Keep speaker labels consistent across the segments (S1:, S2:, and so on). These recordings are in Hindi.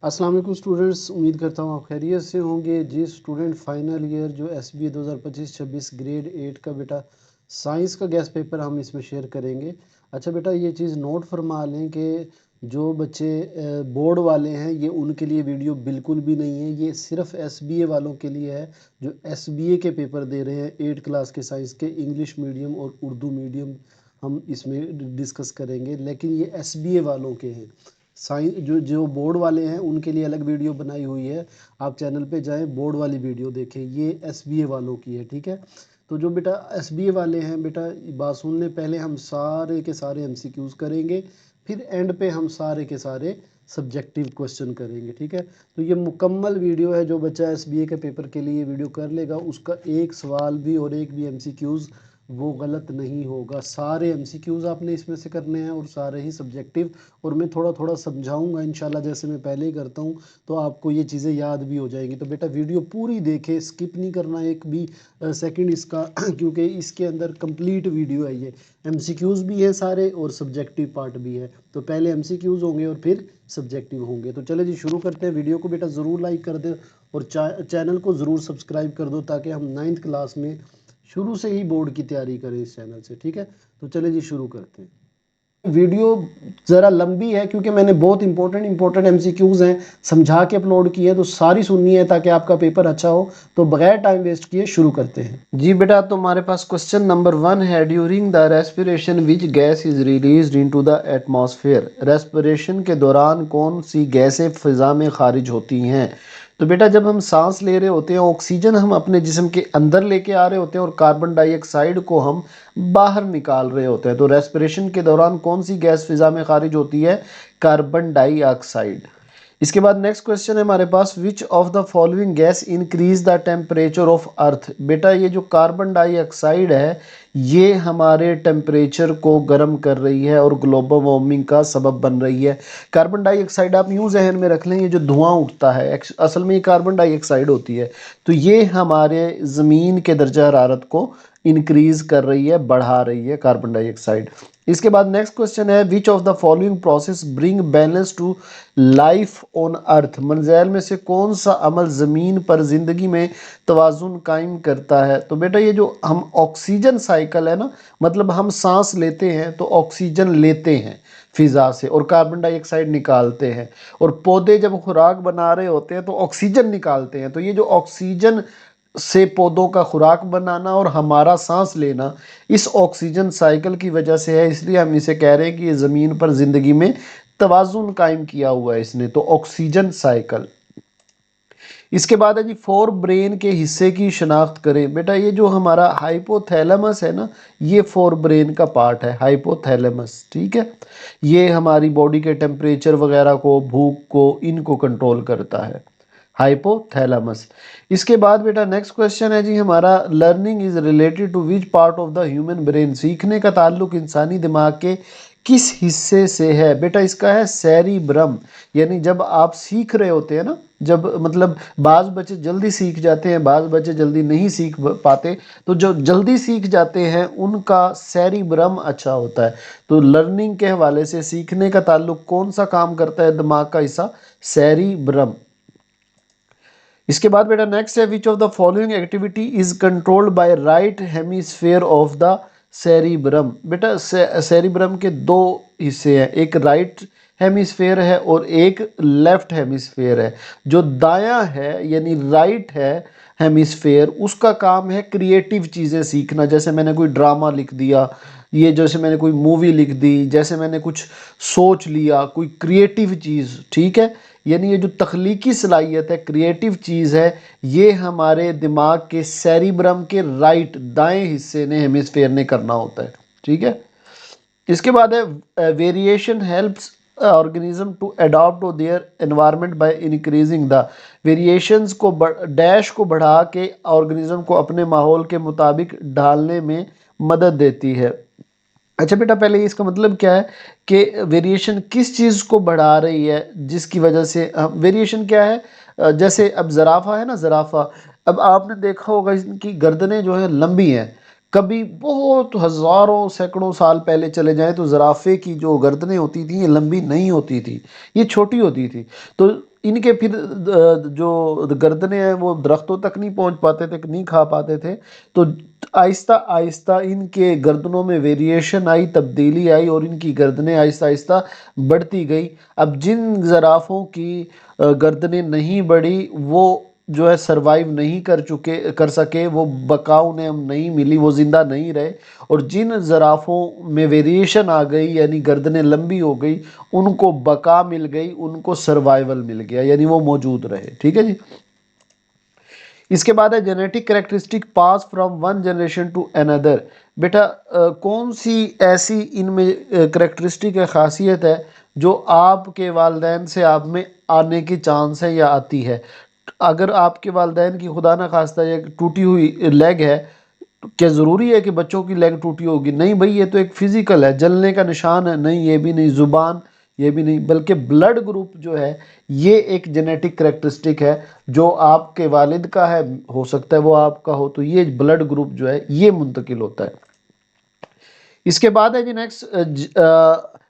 S1: अस्सलाम वालेकुम स्टूडेंट्स, उम्मीद करता हूँ आप खैरियत से होंगे। जी स्टूडेंट, फाइनल ईयर जो SBA 2025-26 ग्रेड 8 का बेटा साइंस का गैस पेपर हम इसमें शेयर करेंगे। अच्छा बेटा, ये चीज़ नोट फरमा लें कि जो बच्चे बोर्ड वाले हैं ये उनके लिए वीडियो बिल्कुल भी नहीं है। ये सिर्फ SBA वालों के लिए है जो SBA के पेपर दे रहे हैं 8 क्लास के साइंस के। इंग्लिश मीडियम और उर्दू मीडियम हम इसमें डिस्कस करेंगे, लेकिन ये SBA वालों के हैं। साइंस जो जो बोर्ड वाले हैं उनके लिए अलग वीडियो बनाई हुई है। आप चैनल पे जाएं, बोर्ड वाली वीडियो देखें, ये SBA वालों की है, ठीक है। तो जो बेटा SBA वाले हैं बेटा, बात सुन लें। पहले हम सारे के सारे MCQs करेंगे, फिर एंड पे हम सारे के सारे सब्जेक्टिव क्वेश्चन करेंगे, ठीक है। तो ये मुकम्मल वीडियो है। जो बच्चा SBA के पेपर के लिए वीडियो कर लेगा उसका एक सवाल भी और एक भी MCQs वो गलत नहीं होगा। सारे MCQs आपने इसमें से करने हैं और सारे ही सब्जेक्टिव। और मैं थोड़ा थोड़ा समझाऊंगा इंशाल्लाह, जैसे मैं पहले ही करता हूँ, तो आपको ये चीज़ें याद भी हो जाएंगी। तो बेटा वीडियो पूरी देखें, स्किप नहीं करना एक भी सेकंड इसका क्योंकि इसके अंदर कंप्लीट वीडियो है। ये MCQs भी हैं सारे और सब्जेक्टिव पार्ट भी है। तो पहले MCQs होंगे और फिर सब्जेक्टिव होंगे। तो चले जी शुरू करते हैं। वीडियो को बेटा ज़रूर लाइक कर दे और चैनल को ज़रूर सब्सक्राइब कर दो, ताकि हम 9th क्लास में शुरू से ही बोर्ड की तैयारी करें इस चैनल से, ठीक है। तो चले जी शुरू करते हैं। वीडियो ज़रा लंबी है क्योंकि मैंने बहुत इंपॉर्टेंट MCQs हैं समझा के अपलोड किए हैं, तो सारी सुननी है ताकि आपका पेपर अच्छा हो। तो बगैर टाइम वेस्ट किए शुरू करते हैं। जी बेटा, तो हमारे पास क्वेश्चन नंबर 1 है। During the respiration which gas is released into the atmosphere. Respiration के दौरान कौन सी गैसें फिजा में खारिज होती हैं? तो बेटा, जब हम सांस ले रहे होते हैं ऑक्सीजन हम अपने जिस्म के अंदर लेके आ रहे होते हैं और कार्बन डाइऑक्साइड को हम बाहर निकाल रहे होते हैं। तो रेस्पिरेशन के दौरान कौन सी गैस फिजा में खारिज होती है? Carbon dioxide. इसके बाद नेक्स्ट क्वेश्चन है हमारे पास, which of the following gas increase the temperature of earth. बेटा, ये जो कार्बन डाइऑक्साइड है ये हमारे टेम्परेचर को गर्म कर रही है और ग्लोबल वार्मिंग का सबब बन रही है। कार्बन डाइऑक्साइड आप यूं जहन में रख लें, ये जो धुआं उठता है असल में ये कार्बन डाइऑक्साइड होती है। तो ये हमारे ज़मीन के दर्जा हरारत को इंक्रीज कर रही है, बढ़ा रही है कार्बन डाइऑक्साइड। इसके बाद नेक्स्ट क्वेश्चन है, which of the following process bring balance to life on earth. मंज़ैल में से कौन सा अमल ज़मीन पर ज़िंदगी में तवाज़ुन कायम करता है? तो बेटा, ये जो हम ऑक्सीजन साइकिल है ना, मतलब हम सांस लेते हैं तो ऑक्सीजन लेते हैं फिजा से और कार्बन डाइऑक्साइड निकालते हैं। और पौधे जब खुराक बना रहे होते हैं तो ऑक्सीजन निकालते हैं। तो ये जो ऑक्सीजन से पौधों का खुराक बनाना और हमारा सांस लेना इस ऑक्सीजन साइकिल की वजह से है, इसलिए हम इसे कह रहे हैं कि ये ज़मीन पर ज़िंदगी में तवाज़ुन कायम किया हुआ है इसने। तो ऑक्सीजन साइकिल। इसके बाद है जी, फोर ब्रेन के हिस्से की शनाख्त करें। बेटा, ये जो हमारा हाइपोथैलेमस है ना, ये फोर ब्रेन का पार्ट है, हाइपोथैलेमस, ठीक है। ये हमारी बॉडी के टेम्परेचर वगैरह को, भूख को, इनको कंट्रोल करता है, हाइपोथैलेमस। इसके बाद बेटा नेक्स्ट क्वेश्चन है जी हमारा, learning is related to which part of the human brain. सीखने का ताल्लुक इंसानी दिमाग के किस हिस्से से है? बेटा, इसका है सेरिब्रम। यानी जब आप सीख रहे होते हैं ना, जब मतलब बाज बच्चे जल्दी सीख जाते हैं, बाज बच्चे जल्दी नहीं सीख पाते, तो जो जल्दी सीख जाते हैं उनका सेरिब्रम अच्छा होता है। तो लर्निंग के हवाले से सीखने का ताल्लुक कौन सा काम करता है दिमाग का हिस्सा? सेरिब्रम। इसके बाद बेटा नेक्स्ट है, which of the following activity is controlled by right hemisphere of the cerebrum. बेटा, सेरिब्रम के दो हिस्से हैं, एक राइट हेमिस्फेयर है और एक लेफ्ट हेमिस्फेयर है। जो दायां है यानी राइट है हेमिस्फेयर, उसका काम है क्रिएटिव चीज़ें सीखना। जैसे मैंने कोई ड्रामा लिख दिया, ये जैसे मैंने कोई मूवी लिख दी, जैसे मैंने कुछ सोच लिया, कोई क्रिएटिव चीज़, ठीक है। यानी ये जो तख्लीकी सलाहियत है, क्रिएटिव चीज़ है, ये हमारे दिमाग के सेरिब्रम के राइट दाएं हिस्से ने, हेमिस्फेयर ने करना होता है, ठीक है। इसके बाद है, variation helps organism to adopt to their environment by increasing the. Variations को डैश को बढ़ा के ऑर्गेनिज्म को अपने माहौल के मुताबिक ढालने में मदद देती है। अच्छा बेटा, पहले इसका मतलब क्या है कि वेरिएशन किस चीज़ को बढ़ा रही है, जिसकी वजह से वेरिएशन क्या है? जैसे अब ज़राफ़ा है ना, ज़राफ़ा, अब आपने देखा होगा इनकी गर्दनें जो है लंबी हैं। कभी बहुत हज़ारों सैकड़ों साल पहले चले जाएं तो ज़राफ़े की जो गर्दनें होती थी ये लंबी नहीं होती थी, ये छोटी होती थी। तो इनके फिर जो गर्दनें हैं वो दरख्तों तक नहीं पहुंच पाते थे, नहीं खा पाते थे। तो आहिस्ता आहिस्ता इनके गर्दनों में वेरिएशन आई, तब्दीली आई और इनकी गर्दनें आहिस्ता आहिस्ता बढ़ती गई। अब जिन ज़राफ़ों की गर्दनें नहीं बढ़ी वो जो है सरवाइव नहीं कर सके, वो बका उन्हें नहीं मिली, वो ज़िंदा नहीं रहे। और जिन ज़राफ़ों में वेरिएशन आ गई यानी गर्दनें लंबी हो गई, उनको बका मिल गई, उनको सर्वाइवल मिल गया, यानी वो मौजूद रहे। ठीक है जी। इसके बाद है genetic characteristic pass from one generation to another. बेटा कौन सी ऐसी इनमें कैरेक्टरिस्टिक है, खासियत है जो आपके वालदैन से आप में आने की चांस है या आती है। अगर आपके वालदैन की खुदा ना खास्ता एक टूटी हुई लेग है, तो क्या ज़रूरी है कि बच्चों की लेग टूटी होगी? नहीं भाई, ये तो एक फिज़िकल है, जलने का निशान है, नहीं ये भी नहीं, ज़ुबान ये भी नहीं, बल्कि ब्लड ग्रुप जो है ये एक जेनेटिक करेक्टरिस्टिक है जो आपके वालिद का है, हो सकता है वो आपका हो, तो ये ब्लड ग्रुप जो है ये मुंतकिल होता है। इसके बाद है जी next,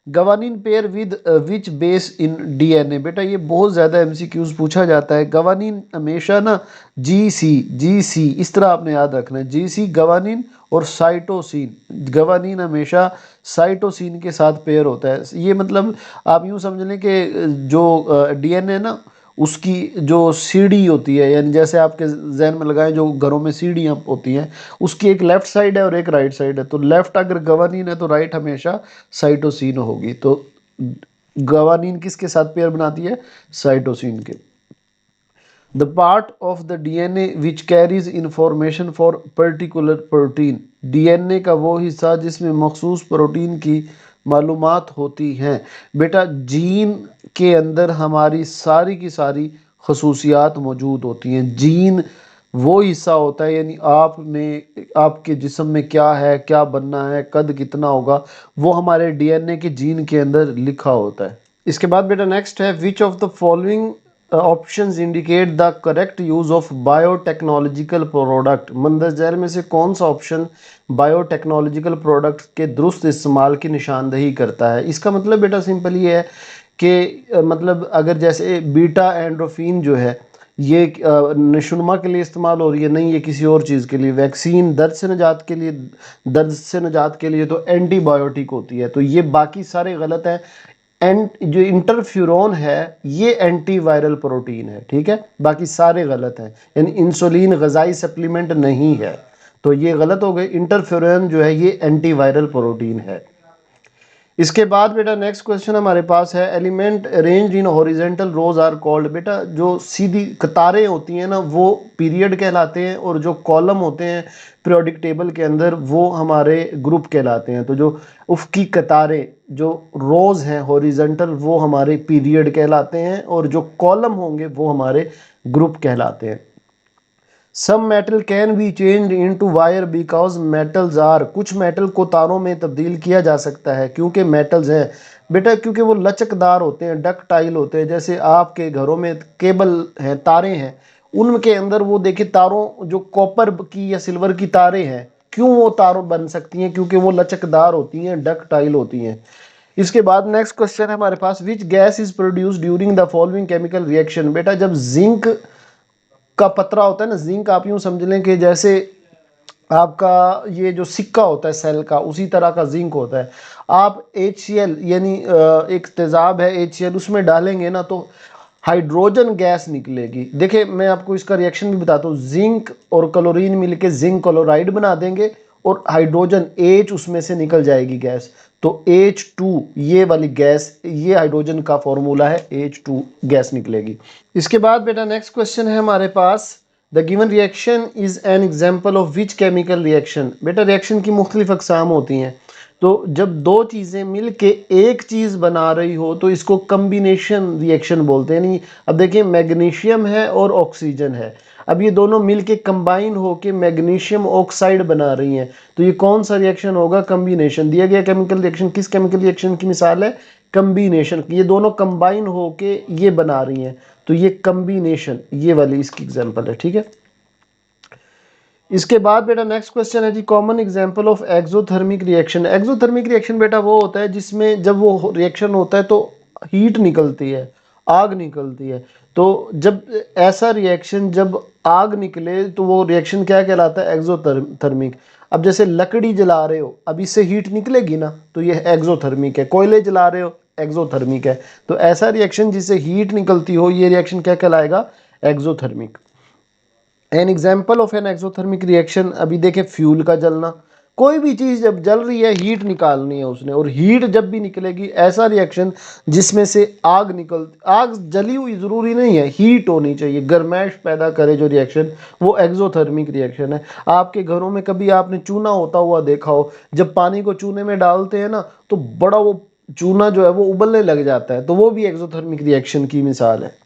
S1: guanine pair with which base in DNA. बेटा ये बहुत ज़्यादा एमसीक्यूज पूछा जाता है। गवानीन हमेशा ना जी सी इस तरह आपने याद रखना है, जी सी गवानीन और साइटोसिन। गवानीन हमेशा साइटोसिन के साथ पेयर होता है। ये मतलब आप यूँ समझ लें कि जो डीएनए ना उसकी जो सीढ़ी होती है, यानी जैसे आपके जहन में लगाएं जो घरों में सीढ़ियाँ होती हैं, उसकी एक लेफ्ट साइड है और एक राइट साइड है। तो लेफ्ट अगर गवानीन है तो राइट हमेशा साइटोसिन होगी। तो गवानीन किसके साथ पेयर बनाती है? साइटोसिन के। The part of the DNA which carries information for particular protein. DNA का वो हिस्सा जिसमें मखसूस प्रोटीन की मालूमात होती हैं। बेटा जीन के अंदर हमारी सारी की सारी खसूसियात मौजूद होती हैं। जीन वो हिस्सा होता है, यानी आपने आपके जिस्म में क्या है, क्या बनना है, कद कितना होगा, वो हमारे डीएनए के जीन के अंदर लिखा होता है। इसके बाद बेटा नेक्स्ट है which of the following options indicate the correct use of biotechnological product. मंदर झैल में से कौन सा ऑप्शन बायोटेक्नोलॉजिकल प्रोडक्ट के दुरुस्त इस्तेमाल की निशानदही करता है? इसका मतलब बेटा सिंपल ये है कि मतलब अगर जैसे बीटा एंड्रोफिन जो है ये नशुनमा के लिए इस्तेमाल हो रही है, नहीं ये किसी और चीज़ के लिए। वैक्सीन दर्द से निजात के लिए, दर्द से निजात के लिए तो एंटीबायोटिक होती है। तो ये बाकी सारे गलत हैं। एंड जो इंटरफ्यूरॉन है ये एंटीवायरल प्रोटीन है, ठीक है, बाकी सारे गलत हैं। यानी इंसुलिन गजाई सप्लीमेंट नहीं है, तो ये गलत हो गए। इंटरफ्यूरॉन जो है ये एंटीवायरल प्रोटीन है। इसके बाद बेटा नेक्स्ट क्वेश्चन हमारे पास है element arranged in horizontal rows are called. बेटा जो सीधी कतारें होती हैं ना वो पीरियड कहलाते हैं, और जो कॉलम होते हैं पीरियोडिक टेबल के अंदर वो हमारे ग्रुप कहलाते हैं। तो जो उफ़की कतारें जो रोज हैं हॉरिजेंटल वो हमारे पीरियड कहलाते हैं, और जो कॉलम होंगे वो हमारे ग्रुप कहलाते हैं। Some metal can be changed into wire because metals are. कुछ मेटल को तारों में तब्दील किया जा सकता है क्योंकि मेटल्स हैं। बेटा क्योंकि वो लचकदार होते हैं, डक्टाइल होते हैं। जैसे आपके घरों में केबल हैं, तारें हैं, उनके अंदर वो देखिए तारों जो कॉपर की या सिल्वर की तारें हैं, क्यों वो तारों बन सकती हैं? क्योंकि वो लचकदार होती हैं, डक्टाइल होती हैं। इसके बाद नेक्स्ट क्वेश्चन है हमारे पास which gas is produce during the following chemical reaction. बेटा जब जिंक का पतरा होता है ना, जिंक आप यूं समझ लें कि जैसे आपका ये जो सिक्का होता है सेल का, उसी तरह का जिंक होता है। आप HCl यानी एक तेजाब है HCl उसमें डालेंगे ना तो हाइड्रोजन गैस निकलेगी। देखिए मैं आपको इसका रिएक्शन भी बताता हूँ। जिंक और क्लोरीन मिलके जिंक क्लोराइड बना देंगे और हाइड्रोजन H उसमें से निकल जाएगी गैस। तो H2 ये वाली गैस, ये हाइड्रोजन का फॉर्मूला है, H2 गैस निकलेगी। इसके बाद बेटा नेक्स्ट क्वेश्चन है हमारे पास the given reaction is an example of which chemical reaction. बेटा रिएक्शन की मुख्तलिफ अकसाम होती हैं। तो जब दो चीज़ें मिल के एक चीज़ बना रही हो तो इसको कम्बिनेशन रिएक्शन बोलते हैं। नहीं अब देखिए मैग्नीशियम है और ऑक्सीजन है, अब ये दोनों मिल के कंबाइन होके मैग्नीशियम ऑक्साइड बना रही हैं। तो ये कौन सा रिएक्शन होगा? कम्बिनेशन। दिया गया केमिकल रिएक्शन किस केमिकल रिएक्शन की मिसाल है? कम्बिनेशन। ये दोनों कंबाइन होके ये बना रही हैं, तो ये कम्बिनेशन ये वाली इसकी एग्जांपल है, ठीक है। इसके बाद बेटा नेक्स्ट क्वेश्चन है जी common example of exothermic reaction. Exothermic reaction बेटा वो होता है जिसमें जब वो रिएक्शन होता है तो हीट निकलती है,
S2: आग निकलती है। तो जब ऐसा रिएक्शन, जब आग निकले तो वो रिएक्शन क्या कहलाता है? एक्सोथर्मिक। अब जैसे लकड़ी जला रहे हो, अब इससे हीट निकलेगी ना, तो ये एक्सोथर्मिक है। कोयले जला रहे हो, एक्सोथर्मिक है। तो ऐसा रिएक्शन जिससे हीट निकलती हो, ये रिएक्शन क्या कहलाएगा? Exothermic. N example of an exothermic reaction, अभी देखें फ्यूल का जलना। कोई भी चीज जब जल रही है, हीट निकालनी है उसने, और हीट जब भी निकलेगी, ऐसा रिएक्शन जिसमें से आग जली हुई जरूरी नहीं है, हीट होनी चाहिए, गर्माइश पैदा करे जो रिएक्शन, वो एक्सोथर्मिक रिएक्शन है। आपके घरों में कभी आपने चूना होता हुआ देखा हो, जब पानी को चूने में डालते हैं ना, तो बड़ा वो चूना जो है वो उबलने लग जाता है, तो वो भी एक्सोथर्मिक रिएक्शन की मिसाल है।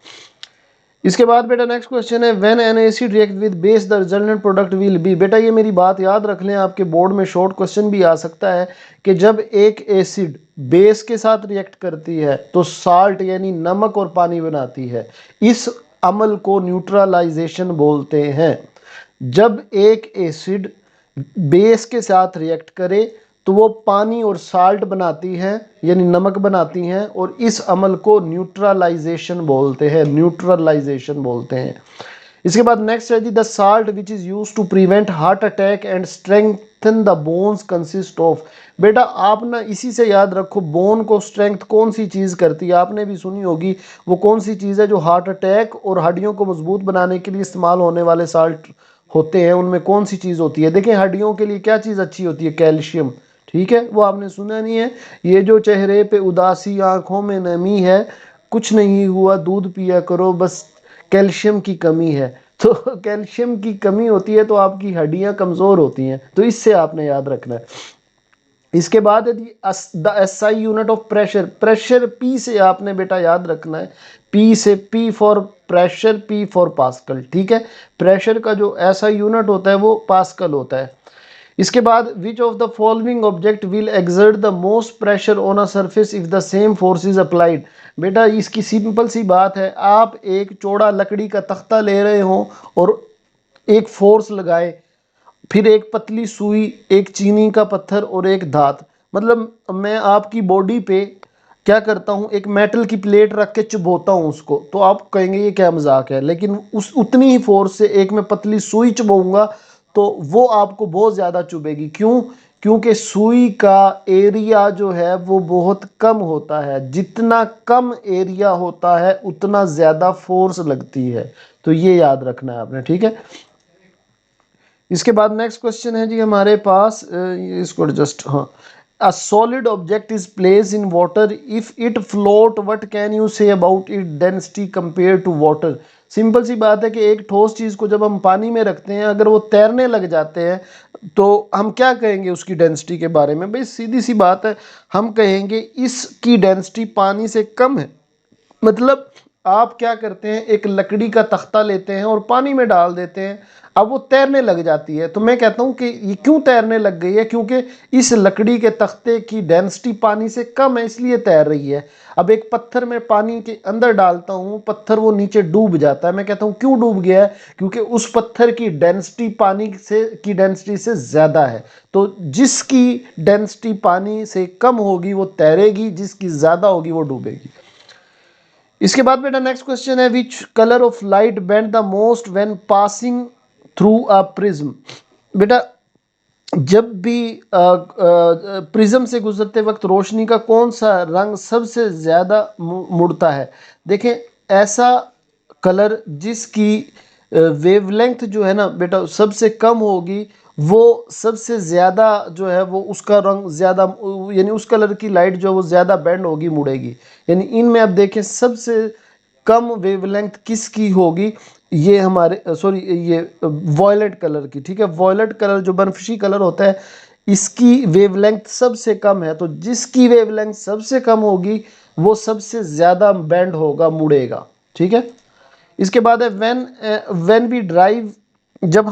S2: इसके बाद बेटा नेक्स्ट क्वेश्चन है, when an acid react with base the resultant product will B. बेटा ये मेरी बात याद रख लें, आपके बोर्ड में शॉर्ट क्वेश्चन भी आ सकता है कि जब एक एसिड बेस के साथ रिएक्ट करती है तो साल्ट यानी नमक और पानी बनाती है। इस अमल को न्यूट्रलाइजेशन बोलते हैं। जब एक एसिड बेस के साथ रिएक्ट करे तो वो पानी और साल्ट बनाती है, यानी नमक बनाती हैं, और इस अमल को न्यूट्रलाइजेशन बोलते हैं, न्यूट्रलाइजेशन बोलते हैं। इसके बाद नेक्स्ट है जी, the salt which is use to prevent heart attack and strengthen the bones consist of. बेटा आप ना इसी से याद रखो, बोन को स्ट्रेंथ कौन सी चीज करती है, आपने भी सुनी होगी, वो कौन सी चीज है जो हार्ट अटैक और हड्डियों को मजबूत बनाने के लिए इस्तेमाल होने वाले साल्ट होते हैं, उनमें कौन सी चीज होती है? देखिए हड्डियों के लिए क्या चीज अच्छी होती है? कैल्शियम। ठीक है, वो आपने सुना नहीं है? ये जो चेहरे पे उदासी, आंखों में नमी है, कुछ नहीं हुआ, दूध पिया करो, बस कैल्शियम की कमी है। तो कैल्शियम की कमी होती है तो आपकी हड्डियां कमजोर होती हैं, तो इससे आपने याद रखना है। इसके बाद है the SI unit of pressure. Pressure P से आपने बेटा याद रखना है, पी से, P for pressure, P for pascal. ठीक है, प्रेशर का जो एसआई यूनिट होता है वो पास्कल होता है। इसके बाद which of the following object will exert the most pressure on a surface if the same force is applied. बेटा इसकी सिंपल सी बात है, आप एक चौड़ा लकड़ी का तख्ता ले रहे हो और एक फोर्स लगाए, फिर एक पतली सुई, एक चीनी का पत्थर और एक धात, मतलब मैं आपकी बॉडी पे क्या करता हूँ, एक मेटल की प्लेट रख के चुभोता हूँ उसको, तो आप कहेंगे ये क्या मजाक है, लेकिन उस उतनी ही फोर्स से एक मैं पतली सुई चुभाऊंगा तो वो आपको बहुत ज़्यादा चुभेगी। क्यों? क्योंकि सुई का एरिया जो है वो बहुत कम होता है, जितना कम एरिया होता है उतना ज़्यादा फोर्स लगती है। तो ये याद रखना है आपने। ठीक है, इसके बाद नेक्स्ट क्वेश्चन है जी हमारे पास, इसको जस्ट, हाँ, a solid object is place in water, if it float what can you say about it density compare to water. Simple सी बात है कि एक ठोस चीज को जब हम पानी में रखते हैं, अगर वो तैरने लग जाते हैं तो हम क्या कहेंगे उसकी डेंसिटी के बारे में? भाई सीधी सी बात है, हम कहेंगे इसकी डेंसिटी पानी से कम है। मतलब आप क्या करते हैं, एक लकड़ी का तख्ता लेते हैं और पानी में डाल देते हैं, अब वो तैरने लग जाती है। तो मैं कहता हूं कि ये क्यों तैरने लग गई है? क्योंकि इस लकड़ी के तख्ते की डेंसिटी पानी से कम है, इसलिए तैर रही है। अब एक पत्थर में पानी के अंदर डालता हूं, पत्थर वो नीचे डूब जाता है, मैं कहता हूं क्यों डूब गया है? क्योंकि उस पत्थर की डेंसिटी पानी से की डेंसिटी से ज्यादा है। तो जिसकी डेंसिटी पानी से कम होगी वो तैरेगी, जिसकी ज्यादा होगी वो डूबेगी। इसके बाद बेटा नेक्स्ट क्वेश्चन है, विच colour of light bend the most when passing through a prism. बेटा जब भी प्रिज्म से गुजरते वक्त रोशनी का कौन सा रंग सबसे ज्यादा मुड़ता है? देखें ऐसा कलर जिसकी वेवलेंथ जो है ना बेटा सबसे कम होगी, वो सबसे ज़्यादा जो है वो उसका रंग ज़्यादा, यानी उस कलर की लाइट जो है वो ज़्यादा बेंड होगी, मुड़ेगी। यानी इनमें आप देखें सबसे कम वेवलेंथ किसकी होगी? ये हमारे सॉरी ये वॉयलेट कलर की। ठीक है, वॉयलेट कलर जो बनफशी कलर होता है, इसकी वेवलेंथ सबसे कम है। तो जिसकी वेवलेंथ सबसे कम होगी वो सबसे ज़्यादा बेंड होगा, मुड़ेगा। ठीक है, इसके बाद है व्हेन वी ड्राइव, जब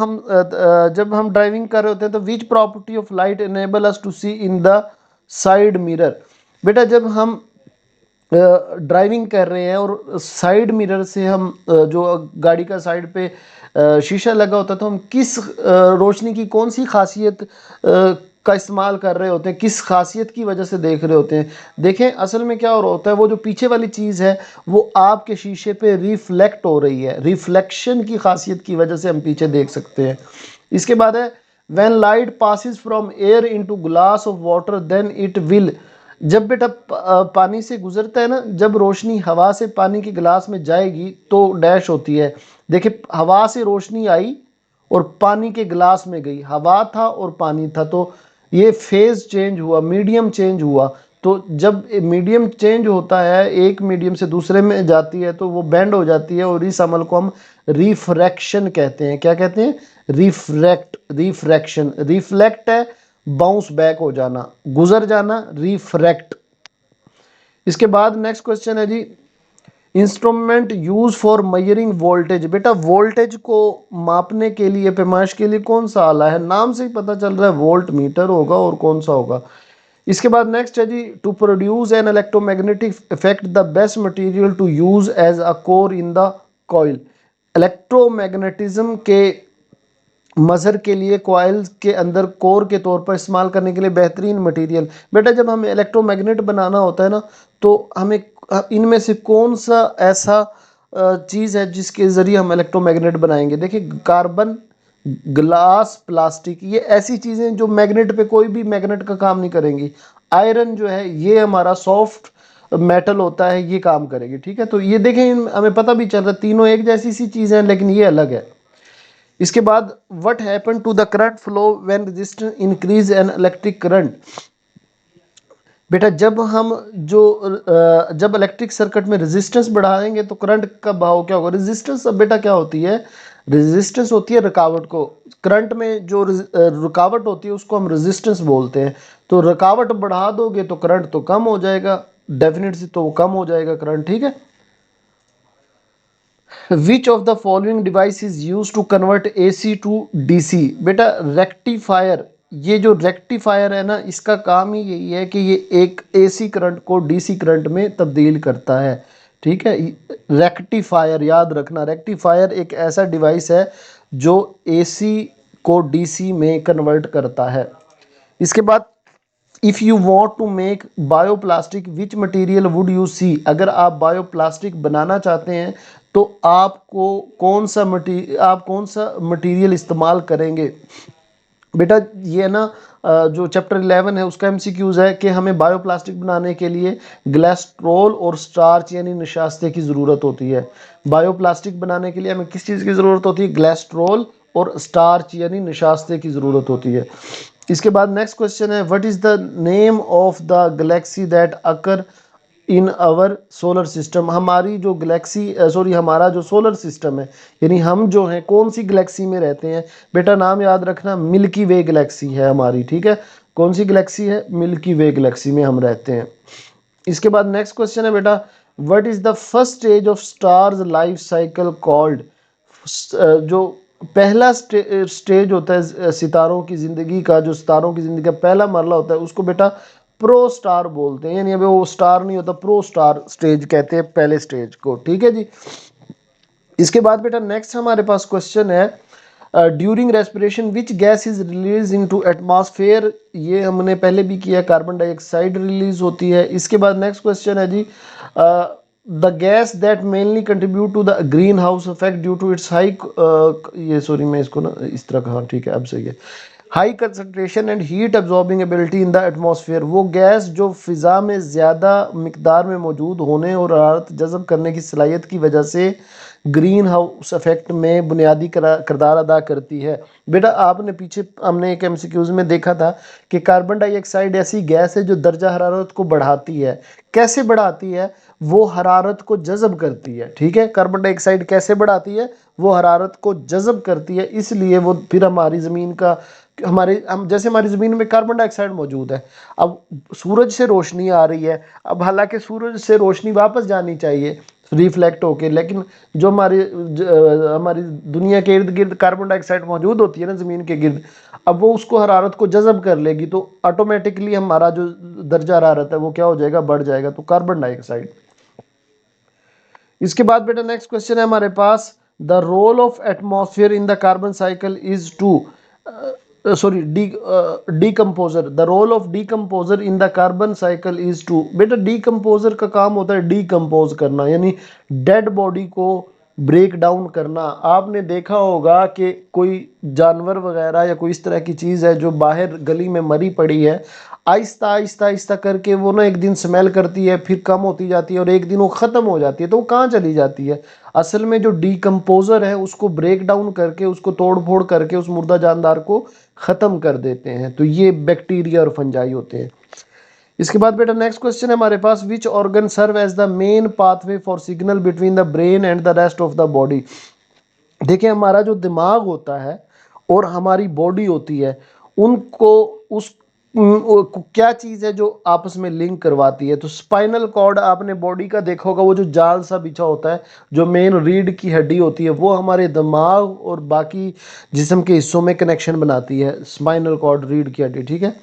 S2: हम ड्राइविंग कर रहे होते हैं तो which property of light enable us to see in the side mirror. बेटा जब हम ड्राइविंग कर रहे हैं और साइड मिरर से हम जो गाड़ी का साइड पे शीशा लगा होता है, तो हम किस रोशनी की कौन सी खासियत का इस्तेमाल कर रहे होते हैं, किस खासियत की वजह से देख रहे होते हैं। देखें असल में क्या हो रहा होता है, वो जो पीछे वाली चीज़ है वो आपके शीशे पे रिफ्लेक्ट हो रही है, रिफ्लेक्शन की खासियत की वजह से हम पीछे देख सकते हैं। इसके बाद है when light passes from air into glass of water then it will, जब बेटा पानी से गुजरता है ना, जब रोशनी हवा से पानी के गिलास में जाएगी तो डैश होती है। देखिए हवा से रोशनी आई और पानी के गिलास में गई, हवा था और पानी था, तो ये फेज चेंज हुआ, मीडियम चेंज हुआ। तो जब मीडियम चेंज होता है, एक मीडियम से दूसरे में जाती है तो वो बेंड हो जाती है, और इस अमल को हम रिफ्रैक्शन कहते हैं। क्या कहते हैं? रिफ्रैक्शन। रिफ्लेक्ट है बाउंस बैक हो जाना, गुजर जाना, रिफ्रैक्ट। इसके बाद नेक्स्ट क्वेश्चन है जी, instrument use for measuring voltage. बेटा वोल्टेज को मापने के लिए, पैमाइश के लिए कौन सा आला है? नाम से ही पता चल रहा है वोल्ट मीटर होगा, और कौन सा होगा। इसके बाद नेक्स्ट है जी, to produce an electromagnetic effect the best material to use as a core in the coil. Electromagnetism के मजहर के लिए कॉइल के अंदर कोर के तौर पर इस्तेमाल करने के लिए बेहतरीन मटेरियल। बेटा जब हमें इलेक्ट्रोमैग्नेट बनाना होता है ना, तो हमें इनमें से कौन सा ऐसा चीज़ है जिसके ज़रिए हम इलेक्ट्रोमैग्नेट बनाएंगे? देखिए कार्बन, ग्लास, प्लास्टिक, ये ऐसी चीज़ें जो मैग्नेट पे कोई भी मैग्नेट का काम नहीं करेंगी। आयरन जो है ये हमारा सॉफ्ट मेटल होता है, ये काम करेगी। ठीक है, तो ये देखें हमें पता भी चल रहा है तीनों एक जैसी सी चीज़ें हैं, लेकिन ये अलग है। इसके बाद what happen to the current flow when resistance increase an electric current. बेटा जब हम जब इलेक्ट्रिक सर्किट में रेजिस्टेंस बढ़ाएंगे तो करंट का बहाव क्या होगा? रेजिस्टेंस अब बेटा क्या होती है? रेजिस्टेंस होती है रुकावट को। करंट में जो रुकावट होती है उसको हम रेजिस्टेंस बोलते हैं। तो रुकावट बढ़ा दोगे तो करंट तो कम हो जाएगा, डेफिनेटली तो वो कम हो जाएगा करंट। ठीक है, which of the following device is use to convert AC to DC। बेटा रेक्टिफायर, ये जो रेक्टिफायर है ना, इसका काम ही यही है कि ये एक AC करंट को DC करंट में तब्दील करता है। ठीक है, रेक्टिफायर याद रखना, रेक्टिफायर एक ऐसा डिवाइस है जो AC को DC में कन्वर्ट करता है। इसके बाद if you want to make bioplastic which material would you see. अगर आप बायोप्लास्टिक बनाना चाहते हैं तो आपको आप कौन सा मटीरियल इस्तेमाल करेंगे? बेटा ये ना जो चैप्टर 11 है उसका MCQs है कि हमें बायोप्लास्टिक बनाने के लिए ग्लाइस्ट्रोल और स्टार्च यानी निशास्ते की ज़रूरत होती है। बायोप्लास्टिक बनाने के लिए हमें किस चीज़ की ज़रूरत होती है? ग्लाइस्ट्रोल और स्टार्च यानी निशास्ते की ज़रूरत होती है। इसके बाद नेक्स्ट क्वेश्चन है, what is the name of the galaxy that occur in our solar system. हमारी जो गैलेक्सी हमारा जो सोलर सिस्टम है, यानी हम जो हैं कौन सी गैलेक्सी में रहते हैं? बेटा नाम याद रखना, मिल्की वे गैलेक्सी है हमारी। ठीक है, कौन सी गैलेक्सी है? मिल्की वे गैलेक्सी में हम रहते हैं। इसके बाद नेक्स्ट क्वेश्चन है बेटा, what is the first stage of stars life cycle called. जो पहला स्टेज होता है सितारों की ज़िंदगी का, जो सितारों की ज़िंदगी का पहला मरला होता है उसको बेटा प्रो स्टार बोलते हैं, यानी अभी वो स्टार नहीं होता, प्रो स्टार स्टेज कहते हैं पहले स्टेज को। ठीक है जी। इसके बाद बेटा नेक्स्ट हमारे पास क्वेश्चन है, during respiration which gas is release into atmosphere. ये हमने पहले भी किया, कार्बन डाइऑक्साइड रिलीज होती है। इसके बाद नेक्स्ट क्वेश्चन है जी, the gas that mainly contribute to the green house effect due to its high, ये सॉरी मैं इसको ना इस तरह का, हाँ ठीक है अब सही है, high concentration and heat absorbing ability in the atmosphere. वो गैस जो फिज़ा में ज़्यादा मिकदार में मौजूद होने और हरारत जज़ब करने की सलाहियत की वजह से ग्रीन हाउस इफेक्ट में बुनियादी किरदार अदा करती है। बेटा आपने पीछे हमने एक MCQs में देखा था कि कार्बन डाइऑक्साइड ऐसी गैस है जो दर्जा हरारत को बढ़ाती है। कैसे बढ़ाती है? वो हरारत को जज़ब करती है। ठीक है, कार्बन डाइऑक्साइड कैसे बढ़ाती है? वो हरारत को जज़ब करती है, इसलिए वो फिर हमारी ज़मीन का, हम जैसे हमारी ज़मीन में कार्बन डाइऑक्साइड मौजूद है, अब सूरज से रोशनी आ रही है, अब हालांकि सूरज से रोशनी वापस जानी चाहिए रिफ्लेक्ट होके, लेकिन जो हमारी दुनिया के इर्द गिर्द कार्बन डाइऑक्साइड मौजूद होती है ना ज़मीन के गिर्द, अब वो उसको हरारत को जज़ब कर लेगी, तो ऑटोमेटिकली हमारा जो दर्जा हरारत है वो क्या हो जाएगा? बढ़ जाएगा, तो कार्बन डाइऑक्साइड। इसके बाद बेटा नेक्स्ट क्वेश्चन है हमारे पास, the role of atmosphere in the carbon cycle is to. Sorry decomposer, the role of decomposer in the carbon cycle is to, बेटा डीकम्पोजर का काम होता है डीकम्पोज करना, यानी डेड बॉडी को ब्रेक डाउन करना। आपने देखा होगा कि कोई जानवर वगैरह या कोई इस तरह की चीज़ है जो बाहर गली में मरी पड़ी है, आहिस्ता आहिस्ता आहिस्ता करके वो ना एक दिन स्मेल करती है, फिर कम होती जाती है और एक दिन वो ख़त्म हो जाती है, तो वो कहाँ चली जाती है? असल में जो डीकम्पोजर है उसको ब्रेक डाउन करके, उसको तोड़ फोड़ करके उस मुर्दा जानदार को ख़त्म कर देते हैं। तो ये बैक्टीरिया और फंजाई होते हैं। इसके बाद बेटा नेक्स्ट क्वेश्चन है हमारे पास, which organ serve as the main pathway for signal between the brain and the rest of the body. देखिए हमारा जो दिमाग होता है और हमारी बॉडी होती है, उनको उस क्या चीज़ है जो आपस में लिंक करवाती है? तो स्पाइनल कॉर्ड आपने बॉडी का देखा होगा, वो जो जाल सा बिछा होता है, जो मेन रीढ़ की हड्डी होती है, वो हमारे दिमाग और बाकी जिस्म के हिस्सों में कनेक्शन बनाती है, स्पाइनल कॉर्ड रीढ़ की हड्डी, ठीक है।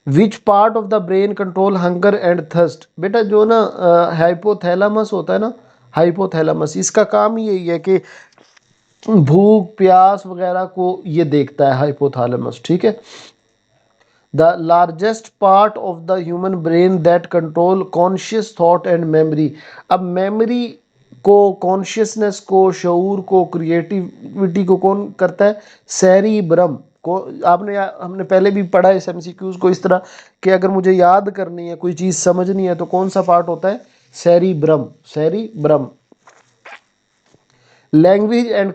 S2: Which part of the brain control hunger and thirst? बेटा जो ना हाइपोथैलेमस होता है ना, हाइपोथैलेमस, इसका काम ही यही है कि भूख प्यास वगैरह को ये देखता है हाइपोथैलेमस, ठीक है। The largest part of the human brain that control conscious thought and memory. अब मेमोरी को, कॉन्शियसनेस को, शऊर को, क्रिएटिविटी को कौन करता है? सेरिब्रम को। हमने पहले भी पढ़ा है इस एमसीक्यूज को इस तरह कि अगर मुझे याद करनी है, कोई चीज़ समझनी है, तो कौन सा पार्ट होता है? Cerebrum, cerebrum. Language and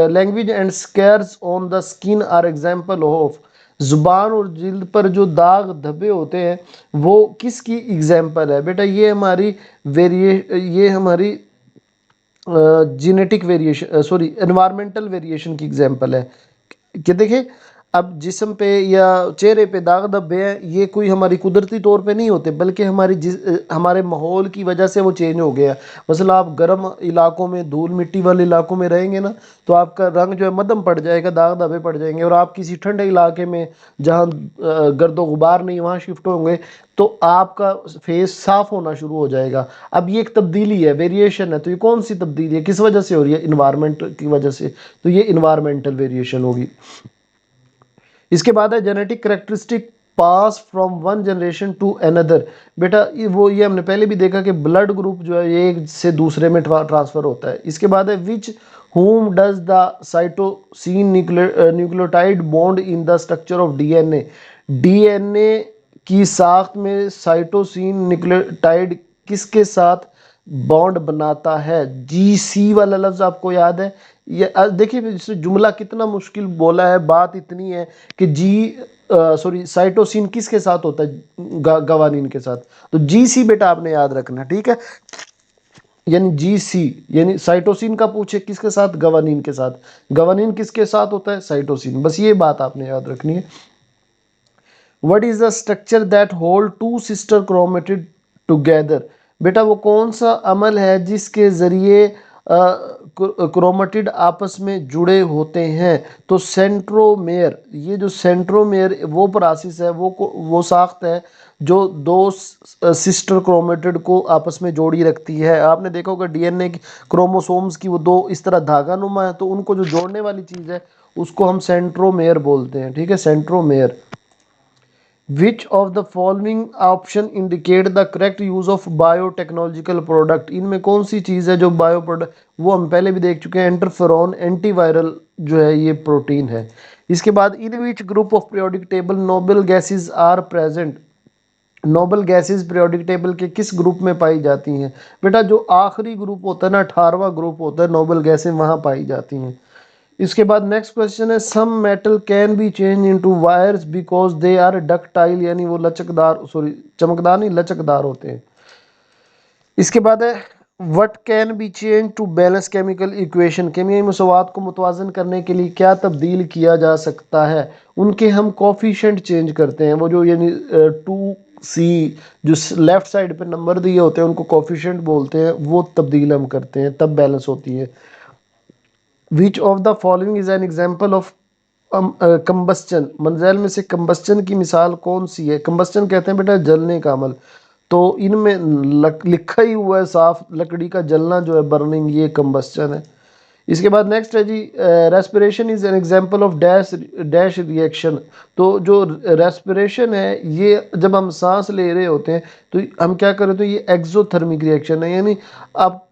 S2: language and scars on the skin are example of. जुबान और जिल्द पर जो दाग धब्बे होते हैं वो किसकी एग्जाम्पल है? बेटा ये हमारी genetic variation, sorry environmental variation की एग्जाम्पल है। कि देखिए अब जिस्म पे या चेहरे पे दाग धब्बे हैं, ये कोई हमारी कुदरती तौर पे नहीं होते, बल्कि हमारे माहौल की वजह से वो चेंज हो गया। मसला आप गर्म इलाकों में, धूल मिट्टी वाले इलाकों में रहेंगे ना, तो आपका रंग जो है मध्यम पड़ जाएगा, दाग धब्बे पड़ जाएंगे। और आप किसी ठंडे इलाके में जहाँ गर्दो गुबार नहीं, वहाँ शिफ्ट होंगे, तो आपका फेस साफ होना शुरू हो जाएगा। अब ये एक तब्दीली है, वेरिएशन है। तो ये कौन सी तब्दीली है, किस वजह से हो रही है? इन्वायरमेंट की वजह से। तो ये इन्वायरमेंटल वेरिएशन होगी। इसके बाद है genetic characteristic pass from one generation to another. बेटा ये हमने पहले भी देखा कि ब्लड ग्रुप जो है ये एक से दूसरे में ट्रांसफर होता है। इसके बाद है विच whom does the cytosine nucleotide bond in the structure of DNA. DNA की साख्त में साइटोसिन न्यूक्लियोटाइड किसके साथ बॉन्ड बनाता है? जीसी वाला लफ्ज आपको याद है? ये देखिए जुमला कितना मुश्किल बोला है, बात इतनी है कि सॉरी साइटोसिन किसके साथ होता है? गवानीन के साथ। तो जीसी बेटा आपने याद रखना, ठीक है। यानी जीसी यानी साइटोसिन का पूछे किसके साथ? गवानीन के साथ। गवानीन किसके साथ होता है? साइटोसिन। बस ये बात आपने याद रखनी है। What is the structure that hold two sister chromatid together? बेटा वो कौन सा अमल है जिसके जरिए क्रोमेटिड आपस में जुड़े होते हैं? तो सेंट्रोमेयर। ये जो सेंट्रोमेयर वो प्रोसेस है, वो साख्त है जो दो सिस्टर क्रोमेटिड को आपस में जोड़ी रखती है। आपने देखा होगा डीएनए की क्रोमोसोम्स की वो दो इस तरह धागा नुमा है, तो उनको जो जोड़ने वाली चीज़ है उसको हम सेंट्रोमेयर बोलते हैं, ठीक है, centromere. Which of the following option indicate the correct use of biotechnological product? इनमें कौन सी चीज़ है जो बायो प्रोडक्ट, वो हम पहले भी देख चुके हैं, इंटरफेरॉन एंटीवायरल जो है ये प्रोटीन है। इसके बाद in which group of periodic table noble gases are present? Noble gases periodic table के किस ग्रुप में पाई जाती हैं? बेटा जो आखिरी ग्रुप होता है ना, 18वां ग्रुप होता है, नोबल गैसेज वहाँ पाई जाती हैं। इसके बाद नेक्स्ट क्वेश्चन है some metal can be change into wires because they are ductile, यानी वो लचकदार, सॉरी चमकदार नहीं, लचकदार होते हैं। इसके बाद है what can be change to balance chemical equation? केमियाई मसवात को मुतवाजन करने के लिए क्या तब्दील किया जा सकता है? उनके हम कोफिशिएंट चेंज करते हैं, वो जो यानी 2C जो लेफ्ट साइड पे नंबर दिए होते हैं उनको कोफिशिएंट बोलते हैं, वो तब्दील हम करते हैं, तब बैलेंस होती है। Which of the following is an example of combustion? मंजैल में से कंबस्चन की मिसाल कौन सी है? कंबस्चन कहते हैं बेटा जलने का अमल। तो इनमें लिखा ही हुआ है साफ, लकड़ी का जलना जो है, बर्निंग, ये कंबस्चन है। इसके बाद नेक्स्ट है जी, respiration is an example of dash dash reaction. तो जो रेस्पिरेशन है, ये जब हम सांस ले रहे होते हैं तो हम क्या कर रहे होते हैं, ये एक्सोथर्मिक रिएक्शन है, यानी आप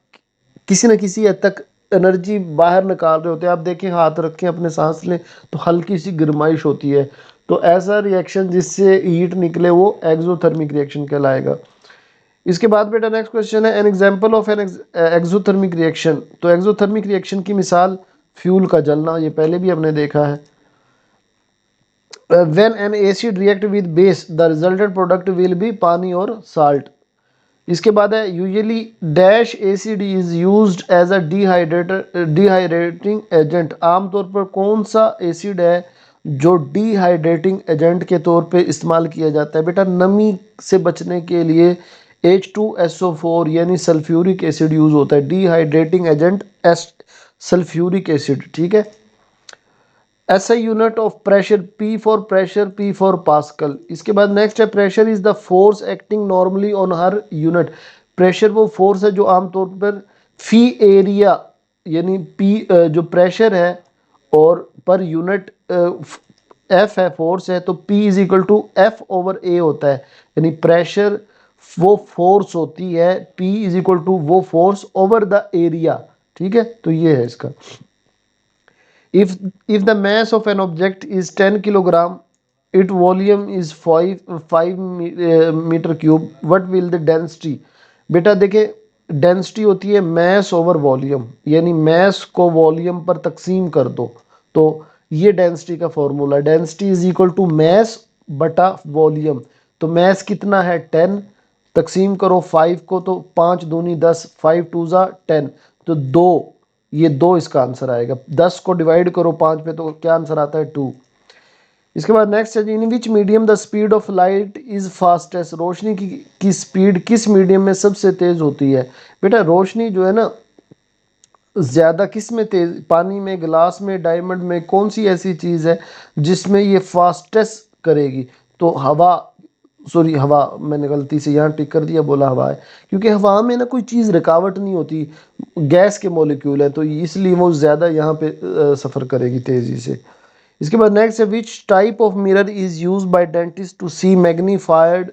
S2: किसी न किसी हद तक एनर्जी बाहर निकाल रहे होते हैं। आप देखें, हाथ रखें अपने, सांस लें तो हल्की सी गर्माइश होती है, तो ऐसा रिएक्शन जिससे हीट निकले वो एक्सोथर्मिक रिएक्शन कहलाएगा। इसके बाद बेटा नेक्स्ट क्वेश्चन है, N example of an exothermic reaction. तो एक्सोथर्मिक रिएक्शन की मिसाल फ्यूल का जलना, ये पहले भी हमने देखा है। When an acid react with base the resultant product will be पानी और साल्ट। इसके बाद है, usually dash acid is used as a dehydrating agent. आमतौर पर कौन सा एसिड है जो डिहाइड्रेटिंग एजेंट के तौर पे इस्तेमाल किया जाता है? बेटा नमी से बचने के लिए H2SO4 यानी सल्फ्यूरिक एसिड यूज होता है, डिहाइड्रेटिंग एजेंट सल्फ्यूरिक एसिड, ठीक है। SI unit of pressure, P for pressure, P for pascal. इसके बाद नेक्स्ट है, pressure is the force acting normally on her unit. Pressure वो फोर्स है जो आमतौर पर फी एरिया यानी P जो प्रेशर है और पर यूनिट F है, फोर्स है, तो P is equal to F/A होता है, यानी प्रेशर वो फोर्स होती है, P इज इक्वल टू वो फोर्स ओवर द एरिया, ठीक है। तो ये है इसका। If the mass of an object is 10 kilogram, its volume is 5 meter cube, what will the density? बेटा देखे, डेंसिटी होती है मैस ओवर वॉल्यूम, यानी मैस को वॉल्यूम पर तकसीम कर दो, तो ये डेंसिटी का formula, density is equal to mass बटा वॉल्यूम। तो मैस कितना है 10, तकसीम करो 5 को, तो 5 दूनी 10, 5 टू ज़ा 10, तो 2, ये 2 इसका आंसर आएगा। 10 को डिवाइड करो 5 पे तो क्या आंसर आता है 2। इसके बाद नेक्स्ट है, in which medium the speed of light is fastest. रोशनी की स्पीड किस मीडियम में सबसे तेज होती है? बेटा रोशनी जो है ना, ज़्यादा किस में तेज, पानी में, गिलास में, डायमंड में, कौन सी ऐसी चीज़ है जिसमें ये फास्टेस्ट करेगी? तो हवा, सॉरी हवा, मैंने गलती से यहाँ टिक कर दिया, बोला हवा है, क्योंकि हवा में ना कोई चीज़ रुकावट नहीं होती, गैस के मॉलिक्यूल है, तो इसलिए वो ज़्यादा यहाँ पे सफ़र करेगी तेज़ी से। इसके बाद नेक्स्ट है, which type of mirror is use by dentist to see magnified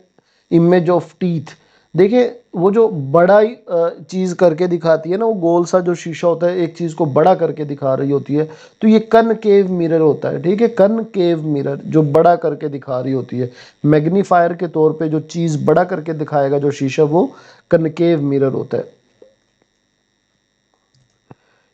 S2: image of teeth. देखिए वो जो बड़ा चीज़ करके दिखाती है ना, वो गोल सा जो शीशा होता है, एक चीज़ को बड़ा करके दिखा रही होती है, तो ये कनकेव मिरर होता है, ठीक है। कनकेव मिरर जो बड़ा करके दिखा रही होती है, मैग्नीफायर के तौर पे जो चीज़ बड़ा करके दिखाएगा जो शीशा, वो कनकेव मिरर होता है।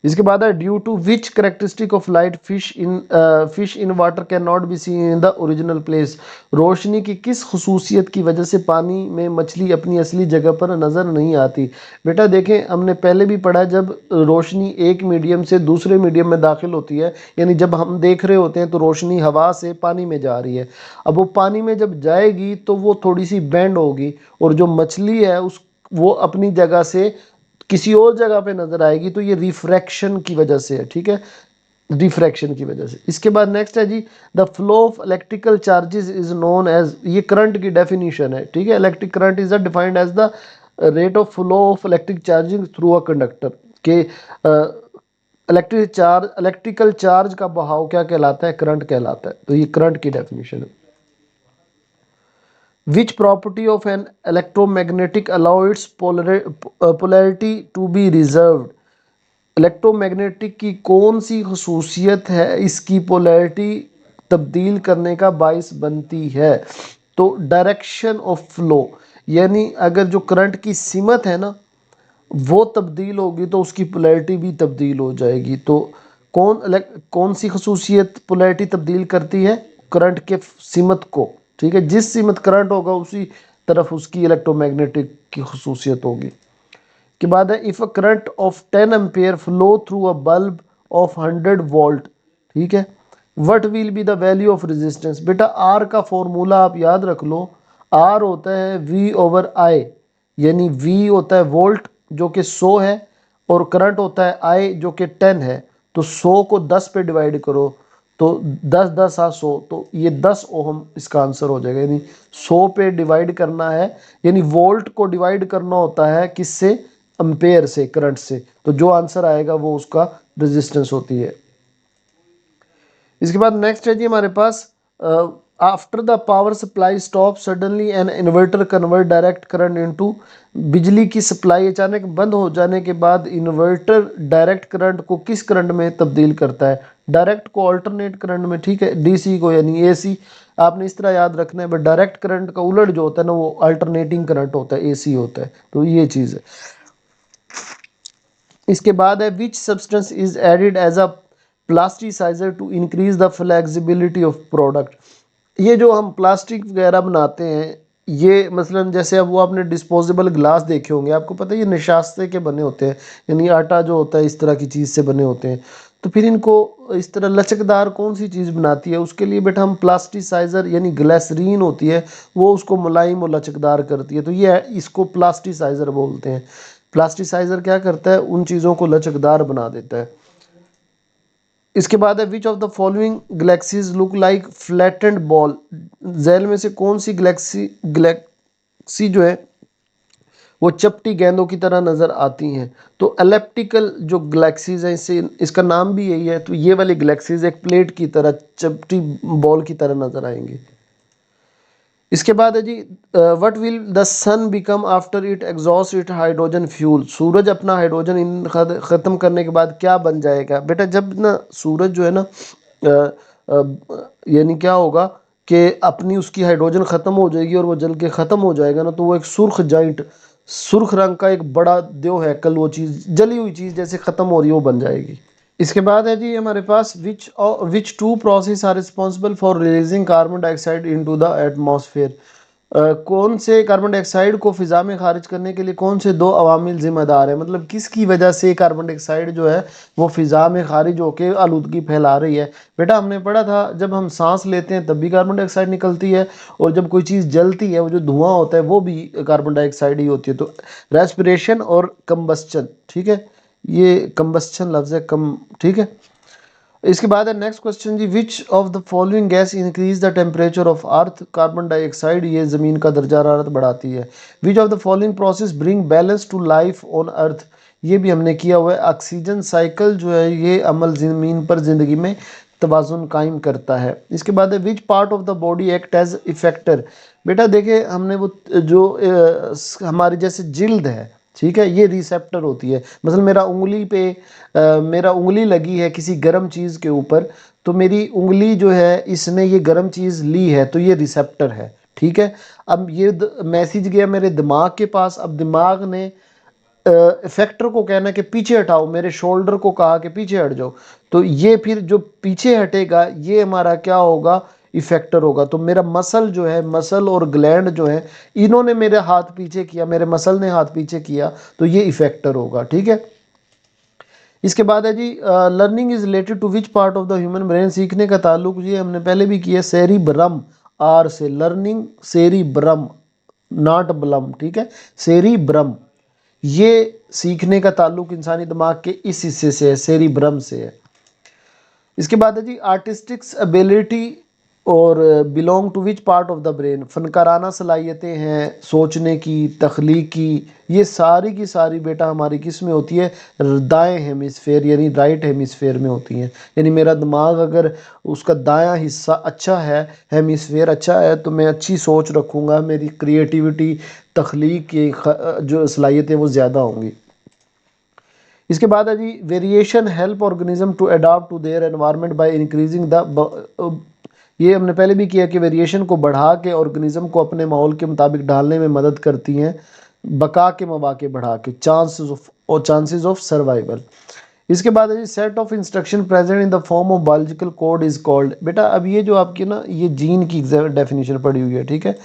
S2: इसके बाद है, due to which characteristic of light fish in water can not be seen in the original place. रोशनी की किस खसूसियत की वजह से पानी में मछली अपनी असली जगह पर नज़र नहीं आती? बेटा देखें, हमने पहले भी पढ़ा, जब रोशनी एक मीडियम से दूसरे मीडियम में दाखिल होती है, यानी जब हम देख रहे होते हैं तो रोशनी हवा से पानी में जा रही है, अब वो पानी में जब जाएगी तो वो थोड़ी सी बेंड होगी, और जो मछली है उस वो अपनी जगह से किसी और जगह पे नजर आएगी, तो ये रिफ्रैक्शन की वजह से है, ठीक है, रिफ्रैक्शन की वजह से। इसके बाद नेक्स्ट है जी, the flow of electrical charges is known as, ये करंट की डेफिनेशन है, ठीक है। Electric current is defined as the rate of flow of electric charging through a conductor के इलेक्ट्रिकल चार्ज का बहाव क्या कहलाता है? करंट कहलाता है, तो ये करंट की डेफिनेशन है। Which property of an electromagnetic allow its polarity to be reserved? Electromagnetic की कौन सी खसूसियत है इसकी पोलैरिटी तब्दील करने का बाइस बनती है? तो डायरेक्शन ऑफ फ्लो, यानी अगर जो करंट की सिमत है ना वो तब्दील होगी तो उसकी पोलैरिटी भी तब्दील हो जाएगी। तो कौन सी खसूसियत पोलैरिटी तब्दील करती है? करंट के सिमत को, ठीक है, जिस सिमत करंट होगा उसी तरफ उसकी इलेक्ट्रोमैग्नेटिक की खसूसियत होगी। के बाद है, if a current of 10 ampere flow through a bulb of 100 volt, ठीक है, what will be the value of resistance. बेटा आर का फॉर्मूला आप याद रख लो, आर होता है वी ओवर आई, यानी वी होता है वोल्ट जो कि 100 है, और करंट होता है आई जो कि 10 है, तो 100 को 10 पे डिवाइड करो तो 10 10 100, तो ये 10 ओहम इसका आंसर हो जाएगा, यानी 100 पे डिवाइड करना है, यानी वोल्ट को डिवाइड करना होता है किससे? एम्पेयर से, करंट से, तो जो आंसर आएगा वो उसका रेजिस्टेंस होती है। इसके बाद नेक्स्ट है जी हमारे पास after the power supply stop suddenly an inverter convert direct current into, बिजली की सप्लाई अचानक बंद हो जाने के बाद इन्वर्टर डायरेक्ट करंट को किस करंट में तब्दील करता है? डायरेक्ट को अल्टरनेट करंट में, ठीक है, डीसी को यानी एसी। आपने इस तरह याद रखना है, बट डायरेक्ट करंट का उलट जो होता है ना वो अल्टरनेटिंग करंट होता है, एसी होता है। तो ये चीज़ है। इसके बाद है which substance is added as a plasticiser to increase the flexibility of product. ये जो हम प्लास्टिक वगैरह बनाते हैं, ये मसलन जैसे अब वो आपने डिस्पोजेबल ग्लास देखे होंगे, आपको पता है ये निशास्ते के बने होते हैं, यानी आटा जो होता है इस तरह की चीज़ से बने होते हैं। तो फिर इनको इस तरह लचकदार कौन सी चीज़ बनाती है? उसके लिए बेटा हम प्लास्टिसाइज़र यानी ग्लिसरीन होती है, वो उसको मुलायम और लचकदार करती है। तो ये इसको प्लास्टिसाइज़र बोलते हैं। प्लास्टिसाइज़र क्या करता है? उन चीज़ों को लचकदार बना देता है। इसके बाद है which of the following galaxies look like flattened ball. जेल में से कौन सी गैलेक्सी जो है वो चपटी गेंदों की तरह नजर आती हैं? तो एलिप्टिकल जो गैलेक्सीज हैं, इससे इसका नाम भी यही है। तो ये वाली गैलेक्सीज एक प्लेट की तरह, चपटी बॉल की तरह नजर आएंगी। इसके बाद है जी what will the sun become after it exhaust it hydrogen fuel. सूरज अपना हाइड्रोजन ख़त्म करने के बाद क्या बन जाएगा? बेटा जब ना सूरज जो है ना यानी क्या होगा कि अपनी उसकी हाइड्रोजन ख़त्म हो जाएगी और वो जल के ख़त्म हो जाएगा ना, तो वो एक सुर्ख जाइंट, सुर्ख रंग का एक बड़ा देव है, कल वो चीज़ जली हुई चीज़ जैसे ख़त्म हो रही है वो बन जाएगी। इसके बाद है जी हमारे पास which two process are responsible for releasing carbon dioxide into the atmosphere. कौन से कार्बन डाइऑक्साइड को फिजा में खारिज करने के लिए कौन से दो अवामिल जिम्मेदार है? मतलब किसकी वजह से कार्बन डाइऑक्साइड जो है वो फिजा में खारिज होकर आलूदगी फैला रही है? बेटा हमने पढ़ा था जब हम सांस लेते हैं तब भी कार्बन डाइऑक्साइड निकलती है, और जब कोई चीज़ जलती है वो जो धुआं होता है वो भी कार्बन डाइऑक्साइड ही होती है। तो रेस्पिरेशन और कंबस्चन, ठीक है, ये कंबस्चन लफ्ज़ है कम, ठीक है। इसके बाद है नेक्स्ट क्वेश्चन जी, which of the following gas increase the temperature of earth. Carbon dioxide ये ज़मीन का दर्जा हरारत बढ़ाती है। Which of the following process bring balance to life on earth. ये भी हमने किया हुआ है। ऑक्सीजन साइकिल जो है ये अमल ज़मीन पर ज़िंदगी में तवाज़ुन कायम करता है। इसके बाद है which part of the body act as effector. बेटा देखिए हमने वो जो हमारी जैसे जिल्द है, ठीक है, ये रिसेप्टर होती है। मतलब मेरा उंगली पे मेरा उंगली लगी है किसी गर्म चीज़ के ऊपर, तो मेरी उंगली जो है इसने ये गर्म चीज़ ली है, तो ये रिसेप्टर है, ठीक है। अब ये मैसेज गया मेरे दिमाग के पास, अब दिमाग ने इफेक्टर को कहना कि पीछे हटाओ, मेरे शोल्डर को कहा कि पीछे हट जाओ, तो ये फिर जो पीछे हटेगा ये हमारा क्या होगा? इफेक्टर होगा। तो मेरा मसल जो है, मसल और ग्लैंड जो है, इन्होंने मेरे हाथ पीछे किया, मेरे मसल ने हाथ पीछे किया, तो ये इफेक्टर होगा, ठीक है। इसके बाद है जी learning is related to which part of the human brain. सीखने का ताल्लुक ये हमने पहले भी किया सेरिब्रम, आर से लर्निंग, सेरिब्रम नॉट ब्लम, ठीक है, सेरिब्रम। ये सीखने का ताल्लुक इंसानी दिमाग के इस हिस्से से है, सेरिब्रम से है। इसके बाद है जी आर्टिस्टिक्स एबिलिटी और belong to which part of the brain. फनकाराना सलाहियतें हैं, सोचने की, तख्लीकी, ये सारी की सारी बेटा हमारी किस में होती है? दाएं हेमिस्फेयर यानी राइट हेमिस्फेयर में होती हैं। यानी मेरा दिमाग अगर उसका दायां हिस्सा अच्छा है, हेमिस्फेयर अच्छा है, तो मैं अच्छी सोच रखूँगा, मेरी क्रिएटिविटी, तख्लीक की जो सलाहियतें वो ज़्यादा होंगी। इसके बाद है जी variation help organism to adapt to their environment by increasing the, ये हमने पहले भी किया कि वेरिएशन को बढ़ा के ऑर्गेनिज्म को अपने माहौल के मुताबिक ढालने में मदद करती हैं, बका के मौके बढ़ा के, चांसेस ऑफ सर्वाइवल। इसके बाद है जी set of instruction present in the form of biological code is called. बेटा अब ये जो आपकी ना ये जीन की डेफिनेशन पड़ी हुई है, ठीक है।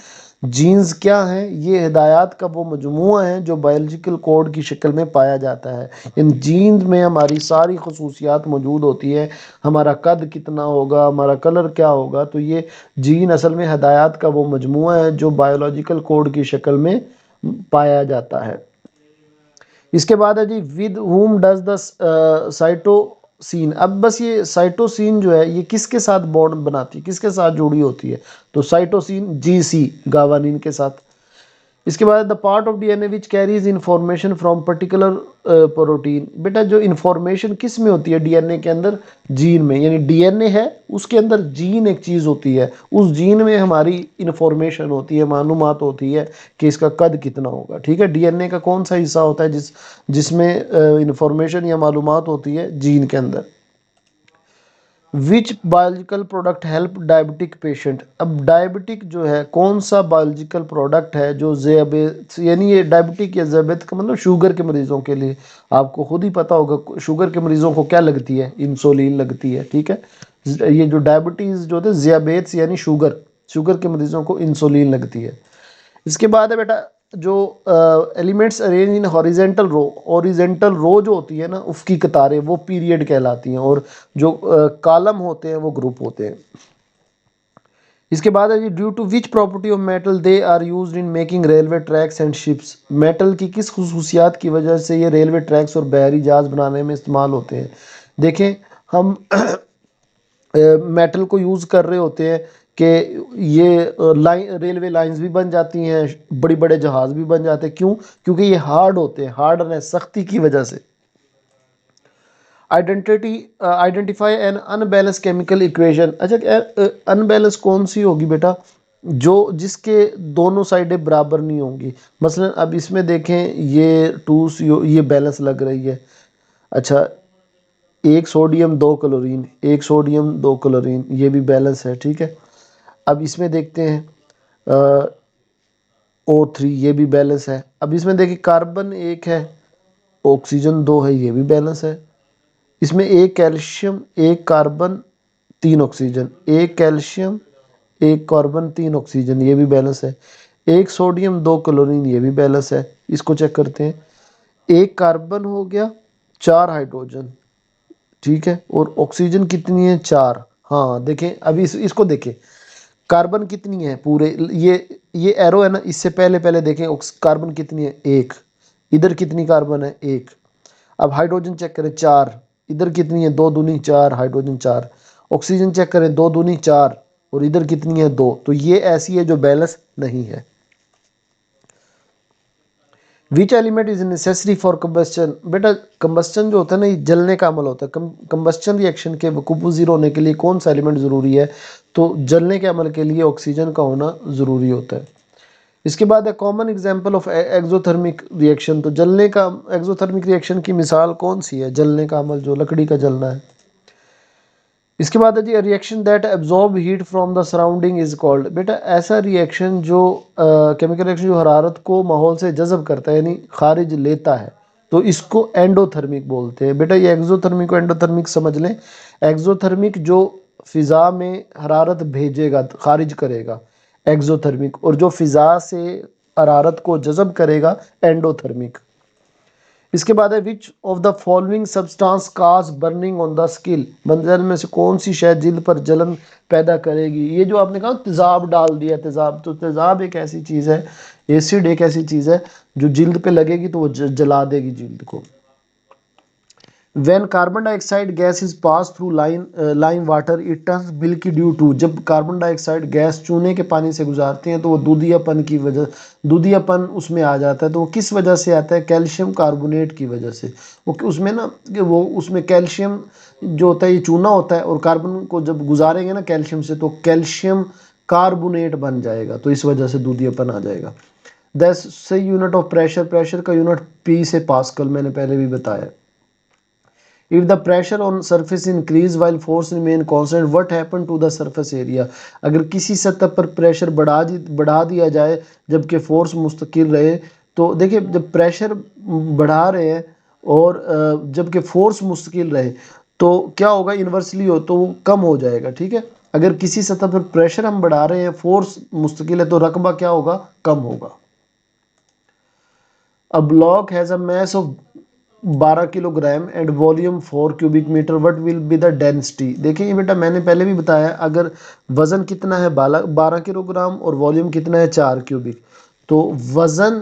S2: जीन्स क्या हैं? ये हिदायत का वो मजमूआ है जो बायोलॉजिकल कोड की शक्ल में पाया जाता है। इन जीन्स में हमारी सारी खसूसियात मौजूद होती है, हमारा कद कितना होगा, हमारा कलर क्या होगा। तो ये जीन असल में हिदायत का वो मजमूआ है जो बायोलॉजिकल कोड की शक्ल में पाया जाता है। इसके बाद है जी with whom does the cytosine. अब बस ये साइटोसिन जो है ये किसके साथ बॉन्ड बनाती है, किसके साथ जुड़ी होती है? तो साइटोसिन GC गावानिन के साथ। इसके बाद the part of DNA which carries information from particular protein. बेटा जो इंफॉर्मेशन किस में होती है डीएनए के अंदर, जीन में, यानी डीएनए है उसके अंदर जीन एक चीज़ होती है, उस जीन में हमारी इंफॉर्मेशन होती है, मालूमात होती है कि इसका कद कितना होगा। ठीक है, डीएनए का कौन सा हिस्सा होता है जिसमें इंफॉर्मेशन या मालूमात होती है, जीन के अंदर। Which biological product help diabetic patient. अब डायबिटिक जो है कौन सा बायोलॉजिकल प्रोडक्ट है जो ज़ियाबेत, यानी ये डायबिटिक या ज़ियाबेत का मतलब शुगर के मरीजों के लिए, आपको खुद ही पता होगा शुगर के मरीजों को क्या लगती है, इंसुलिन लगती है। ठीक है, ये जो डायबिटीज़ जो होते हैं ज़ियाबेत यानी शुगर के मरीजों को इंसुलिन लगती है। इसके बाद है बेटा जो एलिमेंट्स अरेंज इन हॉरिजेंटल रो जो होती है ना, उसकी कतारें, वो पीरियड कहलाती हैं, और जो कॉलम होते हैं वो ग्रुप होते हैं। इसके बाद है जी due to which property of metal they are used in making railway tracks and ships. Metal की किस खुसूसियात की वजह से ये रेलवे ट्रैक्स और बहरी जहाज बनाने में इस्तेमाल होते हैं। देखें हम मेटल को यूज़ कर रहे होते हैं कि ये रेलवे लाइंस भी बन जाती हैं, बड़े बड़े जहाज़ भी बन जाते हैं। क्यों? क्योंकि ये हार्ड होते हैं, हार्डनेस, सख्ती की वजह से। Identify N unbalance chemical equation. अच्छा, अनबैलेंस कौन सी होगी बेटा, जो जिसके दोनों साइडें बराबर नहीं होंगी। मसलन अब इसमें देखें ये ये बैलेंस लग रही है। अच्छा, एक सोडियम दो क्लोरीन, एक सोडियम दो क्लोरीन, ये भी बैलेंस है। ठीक है, अब इसमें देखते हैं O3, ये भी बैलेंस है। अब इसमें देखिए कार्बन एक है, ऑक्सीजन दो है, ये भी बैलेंस है। इसमें एक कैल्शियम, एक कार्बन, तीन ऑक्सीजन, एक कैल्शियम, एक कार्बन, तीन ऑक्सीजन, ये भी बैलेंस है। एक सोडियम दो क्लोरीन, ये भी बैलेंस है। इसको चेक करते हैं, एक कार्बन हो गया, चार हाइड्रोजन। ठीक है, और ऑक्सीजन कितनी है, चार। हाँ देखें, अभी इसको देखें, कार्बन कितनी है पूरे, ये एरो है ना, इससे पहले पहले देखें कार्बन कितनी है, एक। इधर कितनी कार्बन है, एक। अब हाइड्रोजन चेक करें, चार। इधर कितनी है, दो दूनी चार, हाइड्रोजन चार। ऑक्सीजन चेक करें, दो दूनी चार, और इधर कितनी है, दो। तो ये ऐसी है जो बैलेंस नहीं है। Which element is necessary for combustion. बेटा कंबस्टन जो होता है ना, ये जलने का अमल होता है। कंबस्टन रिएक्शन के वकूफ़ होने के लिए कौन सा एलिमेंट ज़रूरी है, तो जलने के अमल के लिए ऑक्सीजन का होना ज़रूरी होता है। इसके बाद है common example of exothermic reaction. तो जलने का, एक्सोथर्मिक रिएक्शन की मिसाल कौन सी है, जलने का अमल जो लकड़ी का जलना है। इसके बाद है जी reaction that absorb heat from the surrounding is called. बेटा ऐसा रिएक्शन जो केमिकल रिएक्शन जो हरारत को माहौल से जज़ब करता है, यानी खारिज लेता है, तो इसको एंडोथर्मिक बोलते हैं। बेटा ये एक्सोथर्मिक को एंडोथर्मिक समझ लें। एक्सोथर्मिक जो फिज़ा में हरारत भेजेगा, खारिज करेगा, एक्सोथर्मिक, और जो फिज़ा से हरारत को जज़ब करेगा, एंडोथर्मिक। इसके बाद है which of the following substance cause burning on the skin. बंदर में से कौन सी शय जिल्द पर जलन पैदा करेगी। ये जो आपने कहा तेजाब डाल दिया, तेजाब, तो तेजाब एक ऐसी चीज़ है, एसिड एक ऐसी चीज़ है जो जिल्द पे लगेगी तो वो जला देगी जिल्द को। When carbon dioxide gas is passed through lime water, it turns milky due to। जब कार्बन डाइऑक्साइड गैस चूने के पानी से गुजारते हैं तो वो दूधियापन की वजह, दूधियापन उसमें आ जाता है। तो वो किस वजह से आता है, कैल्शियम कार्बोनेट की वजह से। वो उसमें ना, कि वो उसमें कैल्शियम जो होता है, ये चूना होता है, और कार्बन को जब गुजारेंगे ना कैल्शियम से, तो कैल्शियम कार्बोनेट बन जाएगा, तो इस वजह से दूधियापन आ जाएगा। दैट्स सही यूनिट ऑफ प्रेशर। प्रेशर का यूनिट पी से पास्कल, मैंने पहले भी बताया। If the pressure on surface increase while force remain constant, what happen to the surface area। अगर किसी सतह पर प्रेशर बढ़ा दिया जाए जबकि फोर्स मुस्तकिल रहे, तो देखिए जब प्रेशर बढ़ा रहे हैं और जबकि फोर्स मुस्तकिल रहे, तो क्या होगा, इन्वर्सली हो, तो वो कम हो जाएगा। ठीक है, अगर किसी सतह पर प्रेशर हम बढ़ा रहे हैं, फोर्स मुस्तकिल है, तो रकबा क्या होगा, कम होगा। A block has a mass of 12 kilogram and volume 4 cubic metre, what will be the density. देखिए बेटा मैंने पहले भी बताया, अगर वज़न कितना है 12 किलोग्राम और वॉल्यूम कितना है 4 क्यूबिक, तो वज़न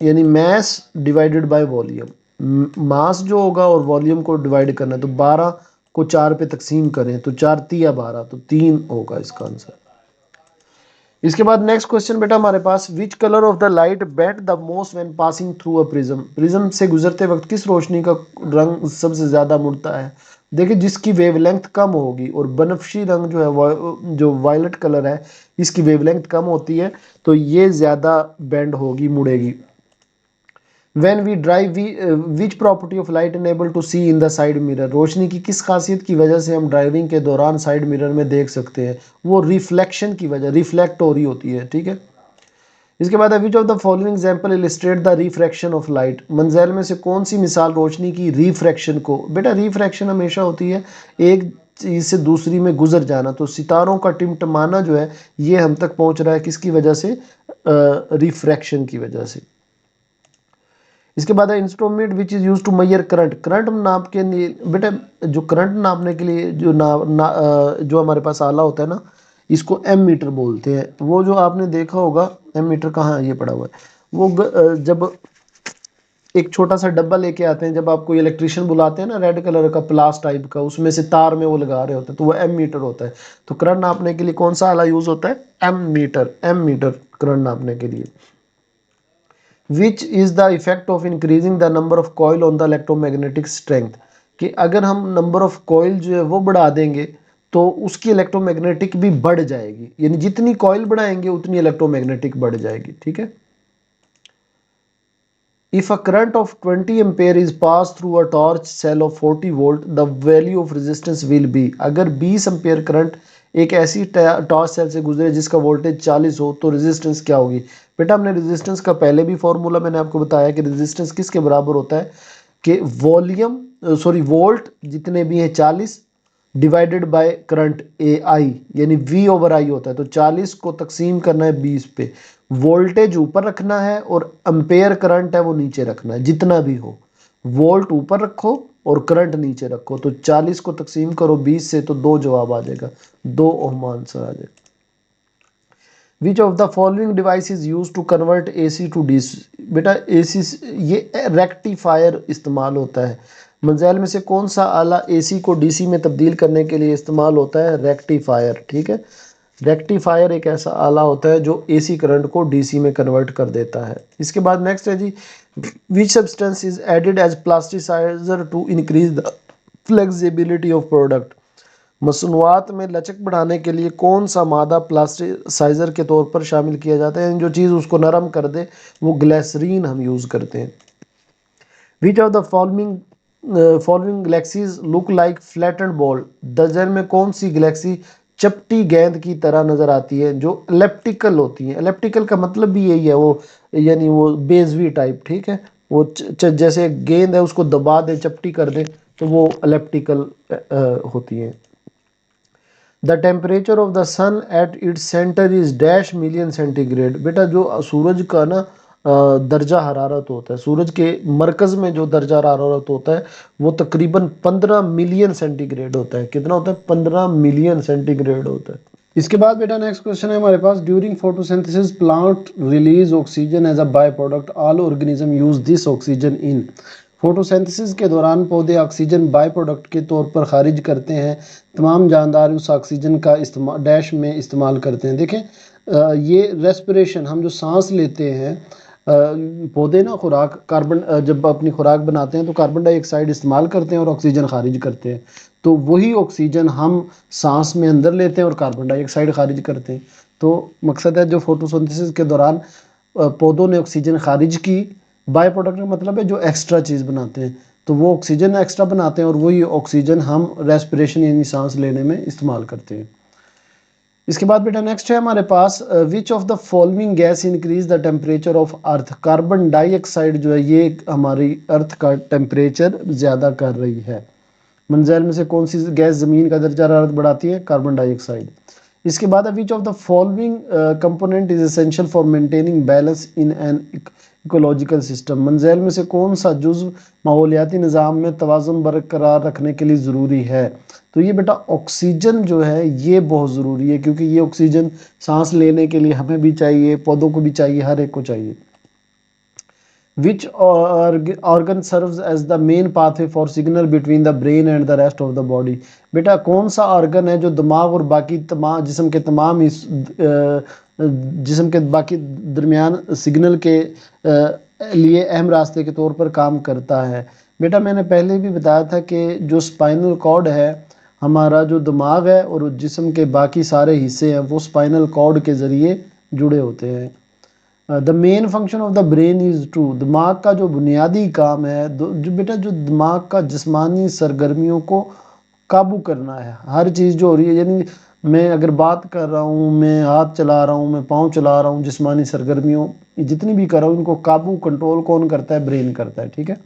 S2: यानी मास डिवाइडेड बाय वॉल्यूम, मास जो होगा और वॉल्यूम को डिवाइड करना है, तो 12 को 4 पे तकसीम करें तो 4 तिया 12, तो 3 होगा इसका आंसर। इसके बाद नेक्स्ट क्वेश्चन बेटा हमारे पास, which colour of the light bend the most when passing through a prism, prism से गुजरते वक्त किस रोशनी का रंग सबसे ज्यादा मुड़ता है। देखिए जिसकी वेवलेंथ कम होगी, और बनफशी रंग जो है जो वायलेट कलर है इसकी वेवलेंथ कम होती है, तो ये ज्यादा बेंड होगी, मुड़ेगी। When we drive, which property of light enable to see in the side mirror, रोशनी की किस खासियत की वजह से हम ड्राइविंग के दौरान साइड मिरर में देख सकते हैं, वो रिफ्लेक्शन की वजह, रिफ्लेक्ट हो रही होती है, ठीक है। इसके बाद which of the following example illustrate the refraction of light, मंजैल में से कौन सी मिसाल रोशनी की रिफ्रैक्शन को, बेटा रिफ्रैक्शन हमेशा होती है एक चीज से दूसरी में गुजर जाना, तो सितारों का टिमटमाना जो है ये हम तक पहुंच रहा है किसकी वजह से, रिफ्रैक्शन की वजह से। इसके बाद है instrument which is use to measure current, current नाप के लिए, बेटा जो करंट नापने के लिए जो जो हमारे पास आला होता है ना, इसको एम मीटर बोलते हैं। वो जो आपने देखा होगा एम मीटर, कहाँ ये पड़ा हुआ है, वो जब एक छोटा सा डब्बा लेके आते हैं, जब आपको इलेक्ट्रिशियन बुलाते हैं ना, रेड कलर का प्लास टाइप का, उसमें से तार में वो लगा रहे होते हैं, तो वो एम मीटर होता है। तो करंट नापने के लिए कौन सा आला यूज होता है, ammeter, ammeter current नापने के लिए। Which is the effect of increasing the number of coil on the electromagnetic strength, कि अगर हम नंबर ऑफ कॉइल जो है वो बढ़ा देंगे तो उसकी इलेक्ट्रोमैग्नेटिक भी बढ़ जाएगी, यानी जितनी कॉइल बढ़ाएंगे उतनी इलेक्ट्रोमैग्नेटिक बढ़ जाएगी, ठीक है। If a current of 20 ampere is passed through a torch cell of 40 volt, the value of resistance will be, अगर 20 एम्पेयर करंट एक ऐसी टॉर्च सेल से गुजरे जिसका वोल्टेज 40 हो, तो रेजिस्टेंस क्या होगी। बेटा हमने रेजिस्टेंस का पहले भी फॉर्मूला मैंने आपको बताया कि रेजिस्टेंस किसके बराबर होता है, कि वॉल्यूम वोल्ट जितने भी हैं 40 डिवाइडेड बाय करंट ए आई, यानी वी ओवर आई होता है, तो 40 को तकसीम करना है 20 पे, वोल्टेज ऊपर रखना है और एम्पेयर करंट है वो नीचे रखना है, जितना भी हो वोल्ट ऊपर रखो और करंट नीचे रखो, तो 40 को तकसीम करो 20 से, तो 2 जवाब आ जाएगा, 2 ओम आंसर आ जाएगा। Which of the following device is use to convert AC to DC, बेटा एसी ये रेक्टिफायर इस्तेमाल होता है, मंजैल में से कौन सा आला एसी को डीसी में तब्दील करने के लिए इस्तेमाल होता है, रेक्टिफायर, ठीक है। रेक्टिफायर एक ऐसा आला होता है जो एसी करंट को डीसी में कन्वर्ट कर देता है। इसके बाद नेक्स्ट है जी, which substance is added as plasticiser to increase the flexibility of product, मसनूआत में लचक बढ़ाने के लिए कौन सा मादा प्लास्टिसाइजर के तौर पर शामिल किया जाता है, जो चीज़ उसको नरम कर दे वो ग्लिसरीन हम यूज़ करते हैं। विच of the following galaxies look like flattened ball, दर्जन में कौन सी गैलेक्सी चपटी गेंद की तरह नजर आती है, जो एलिप्टिकल होती है, एलिप्टिकल का मतलब भी यही है, वो यानी वो बेजवी टाइप, ठीक है, वो जैसे गेंद है उसको दबा दे चपटी कर दे तो वो एलिप्टिकल होती है। The temperature of the sun at its centre is dash million centigrade, बेटा जो सूरज का ना दर्जा हरारत होता है, सूरज के मरकज में जो दर्जा हरारत होता है वो तकरीबन 15 मिलियन सेंटीग्रेड होता है, कितना होता है, 15 मिलियन सेंटीग्रेड होता है।
S1: इसके बाद बेटा नेक्स्ट क्वेश्चन है हमारे पास, during photosynthesis plant release oxygen as a by product, all organism use this oxygen in, photosynthesis के दौरान पौधे ऑक्सीजन बाय प्रोडक्ट के तौर पर खारिज करते हैं, तमाम जानदार उस ऑक्सीजन का इस्तेमाल डैश में इस्तेमाल करते हैं। देखें ये रेस्पिरेशन, हम जो सांस लेते हैं, पौधे ना खुराक कार्बन जब अपनी खुराक बनाते हैं तो कार्बन डाइऑक्साइड इस्तेमाल करते हैं और ऑक्सीजन खारिज करते हैं, तो वही ऑक्सीजन हम सांस में अंदर लेते हैं और कार्बन डाइऑक्साइड खारिज करते हैं। तो मकसद है जो फोटोसिंथेसिस के दौरान पौधों ने ऑक्सीजन खारिज की, बाय प्रोडक्ट का मतलब है जो एक्स्ट्रा चीज़ बनाते हैं, तो वो ऑक्सीजन एक्स्ट्रा बनाते हैं और वही ऑक्सीजन हम रेस्पिरेशन यानी सांस लेने में इस्तेमाल करते हैं। इसके बाद बेटा नेक्स्ट है हमारे पास, which of the following gas increase the temperature of earth, carbon dioxide जो है ये हमारी अर्थ का टेम्परेचर ज़्यादा कर रही है, मंजैल में से कौन सी गैस ज़मीन का दर्जा हरारत बढ़ाती है, कार्बन डाइऑक्साइड। इसके बाद है which of the following component is essential for maintaining balance in an ecological system, मंजैल में से कौन सा जुज़्व माहौलियाती निज़ाम में तवाज़ुन बरकरार रखने के लिए ज़रूरी है, तो ये बेटा ऑक्सीजन जो है ये बहुत ज़रूरी है, क्योंकि ये ऑक्सीजन सांस लेने के लिए हमें भी चाहिए, पौधों को भी चाहिए, हर एक को चाहिए। Which organ serves as the main pathway for signal between the brain and the rest of the body, बेटा कौन सा ऑर्गन है जो दिमाग और बाकी तमाम जिस्म के तमाम इस जिस्म के बाकी दरमियान सिग्नल के लिए अहम रास्ते के तौर पर काम करता है। बेटा मैंने पहले भी बताया था कि जो स्पाइनल कॉर्ड है, हमारा जो दिमाग है और जिस्म के बाकी सारे हिस्से हैं वो स्पाइनल कॉर्ड के ज़रिए जुड़े होते हैं। The main function of the brain is to, दिमाग का जो बुनियादी काम है, जो बेटा जो दिमाग का जिस्मानी सरगर्मियों को काबू करना है। हर चीज़ जो हो रही है, यानी मैं अगर बात कर रहा हूँ, मैं हाथ चला रहा हूँ, मैं पाँव चला रहा हूँ, जिस्मानी सरगर्मियों जितनी भी कर रहा हूँ, इनको काबू कंट्रोल कौन करता है? ब्रेन करता है। ठीक है।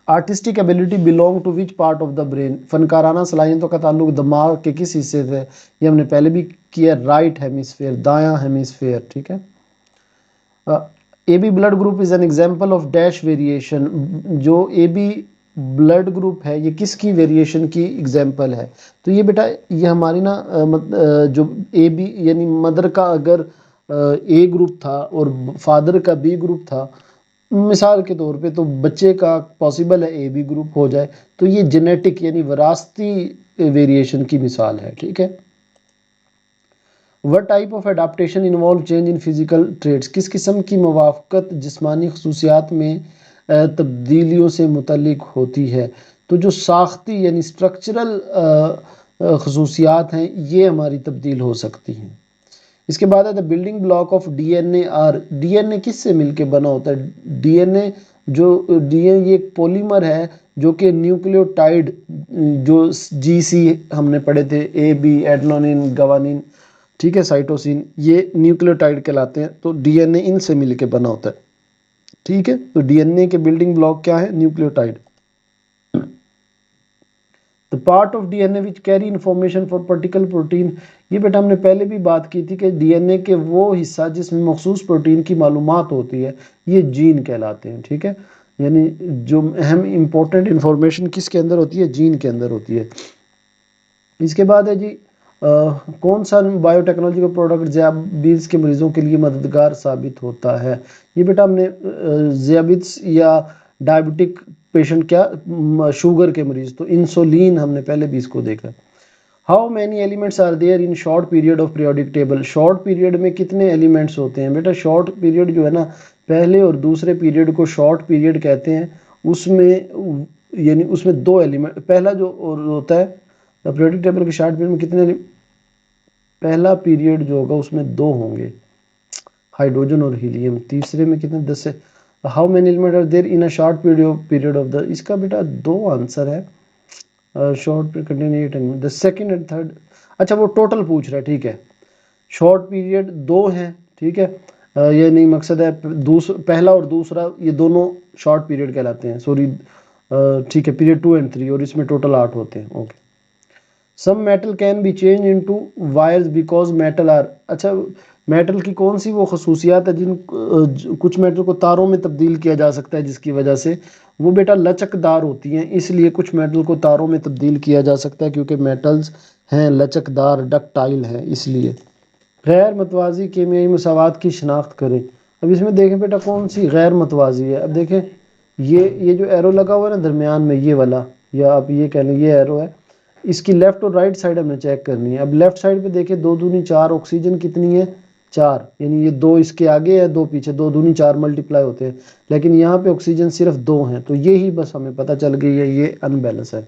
S1: Artistic ability belong to which part of the brain, फनकाराना सलाहियतों का ताल्लुक दिमाग के किस हिस्से से? ये हमने पहले भी किया, राइट हेमिस्फेयर, दायां हेमिस्फेयर। ठीक है। A B blood group is an example of dash variation, जो ए बी ब्लड ग्रुप है ये किसकी वेरिएशन की एग्जाम्पल है? तो ये बेटा ये हमारी ना जो ए बी यानी मदर का अगर ए ग्रुप था और फादर का बी ग्रुप था, मिसाल के तौर पे, तो बच्चे का पॉसिबल है ए बी ग्रुप हो जाए, तो ये जेनेटिक यानी विरासती वेरिएशन की मिसाल है। ठीक है। What type of adaptation involve change in physical traits, किस किस्म की मुवाफ़क़त जिस्मानी खसूसियात में तब्दीलियों से मुतल्लिक होती है? तो जो साख्ती यानी स्ट्रक्चरल खसूसियात हैं ये हमारी तब्दील हो सकती हैं। इसके बाद है the building block of DNA are, DNA किससे मिलके बना होता है? डीएनए जो डीएनए ये एक पॉलीमर है जो कि न्यूक्लियोटाइड, जो जीसी हमने पढ़े थे, ए बी एडेनोसिन गवानीन, ठीक है, साइटोसिन, ये न्यूक्लियोटाइड कहलाते हैं। तो डीएनए इनसे मिलके बना होता है। ठीक है। तो डीएनए के बिल्डिंग ब्लॉक क्या है? Nucleotide. The part of DNA which carry information for particular protein, ये बेटा हमने पहले भी बात की थी कि डीएनए के वो हिस्सा जिसमें मखसूस प्रोटीन की मालूमात होती है ये जीन कहलाते हैं। ठीक है। यानी जो अहम इंपॉर्टेंट इंफॉर्मेशन किसके अंदर होती है? जीन के अंदर होती है। इसके बाद है जी कौन सा बायोटेक्नोलॉजी का प्रोडक्ट ज़ियाबीत्स के मरीजों के लिए मददगार साबित होता है? ये बेटा हमने ज़ियाबीत्स या डायबिटिक पेशेंट, क्या शुगर के मरीज, तो इंसुलिन हमने पहले भी इसको देखा। How many elements are there in short period of periodic table, short period में कितने एलिमेंट्स होते हैं? बेटा शॉर्ट पीरियड जो है ना, पहले और दूसरे पीरियड को शॉर्ट पीरियड कहते हैं। उसमें यानी उसमें दो एलिमेंट, पहला जो होता है पीरियोडिक टेबल के शॉर्ट पीरियड में कितने, पहला पीरियड जो होगा उसमें दो होंगे, हाइड्रोजन और हीलियम। तीसरे में कितने? 10 से। How many element are there in a short period of the, इसका बेटा दो आंसर है। Short period contain 8 element, the second and third. अच्छा वो टोटल पूछ रहा है। ठीक है। शॉर्ट पीरियड दो हैं। ठीक है। ये नहीं मकसद है, पहला और दूसरा ये दोनों शॉर्ट पीरियड कहलाते हैं, सॉरी। ठीक है, पीरियड 2 एंड 3, और इसमें टोटल 8 होते हैं। Okay. Some metal can be change into wires because metal are, अच्छा मेटल की कौन सी वो खसूसियात है जिन कुछ मेटल को तारों में तब्दील किया जा सकता है जिसकी वजह से? वो बेटा लचकदार होती हैं, इसलिए कुछ मेटल को तारों में तब्दील किया जा सकता है, क्योंकि मेटल्स हैं लचकदार, डक्टाइल हैं इसलिए। गैर मतवाजी कीमियाई मसावात की शिनाख्त करें। अब इसमें देखें बेटा कौन सी गैर मतवाजी है। अब देखें ये जो एरो लगा हुआ है ना दरमियान में, ये वाला, या आप ये कह लें ये एरो है, इसकी लेफ्ट और राइट साइड हमें चेक करनी है। अब लेफ्ट साइड पे देखें 2 दूनी 4, ऑक्सीजन कितनी है? 4, यानी ये 2 इसके आगे है 2 पीछे, 2 दूनी 4 मल्टीप्लाई होते हैं, लेकिन यहाँ पे ऑक्सीजन सिर्फ 2 हैं, तो ये ही बस हमें पता चल गई है ये अनबैलेंस है।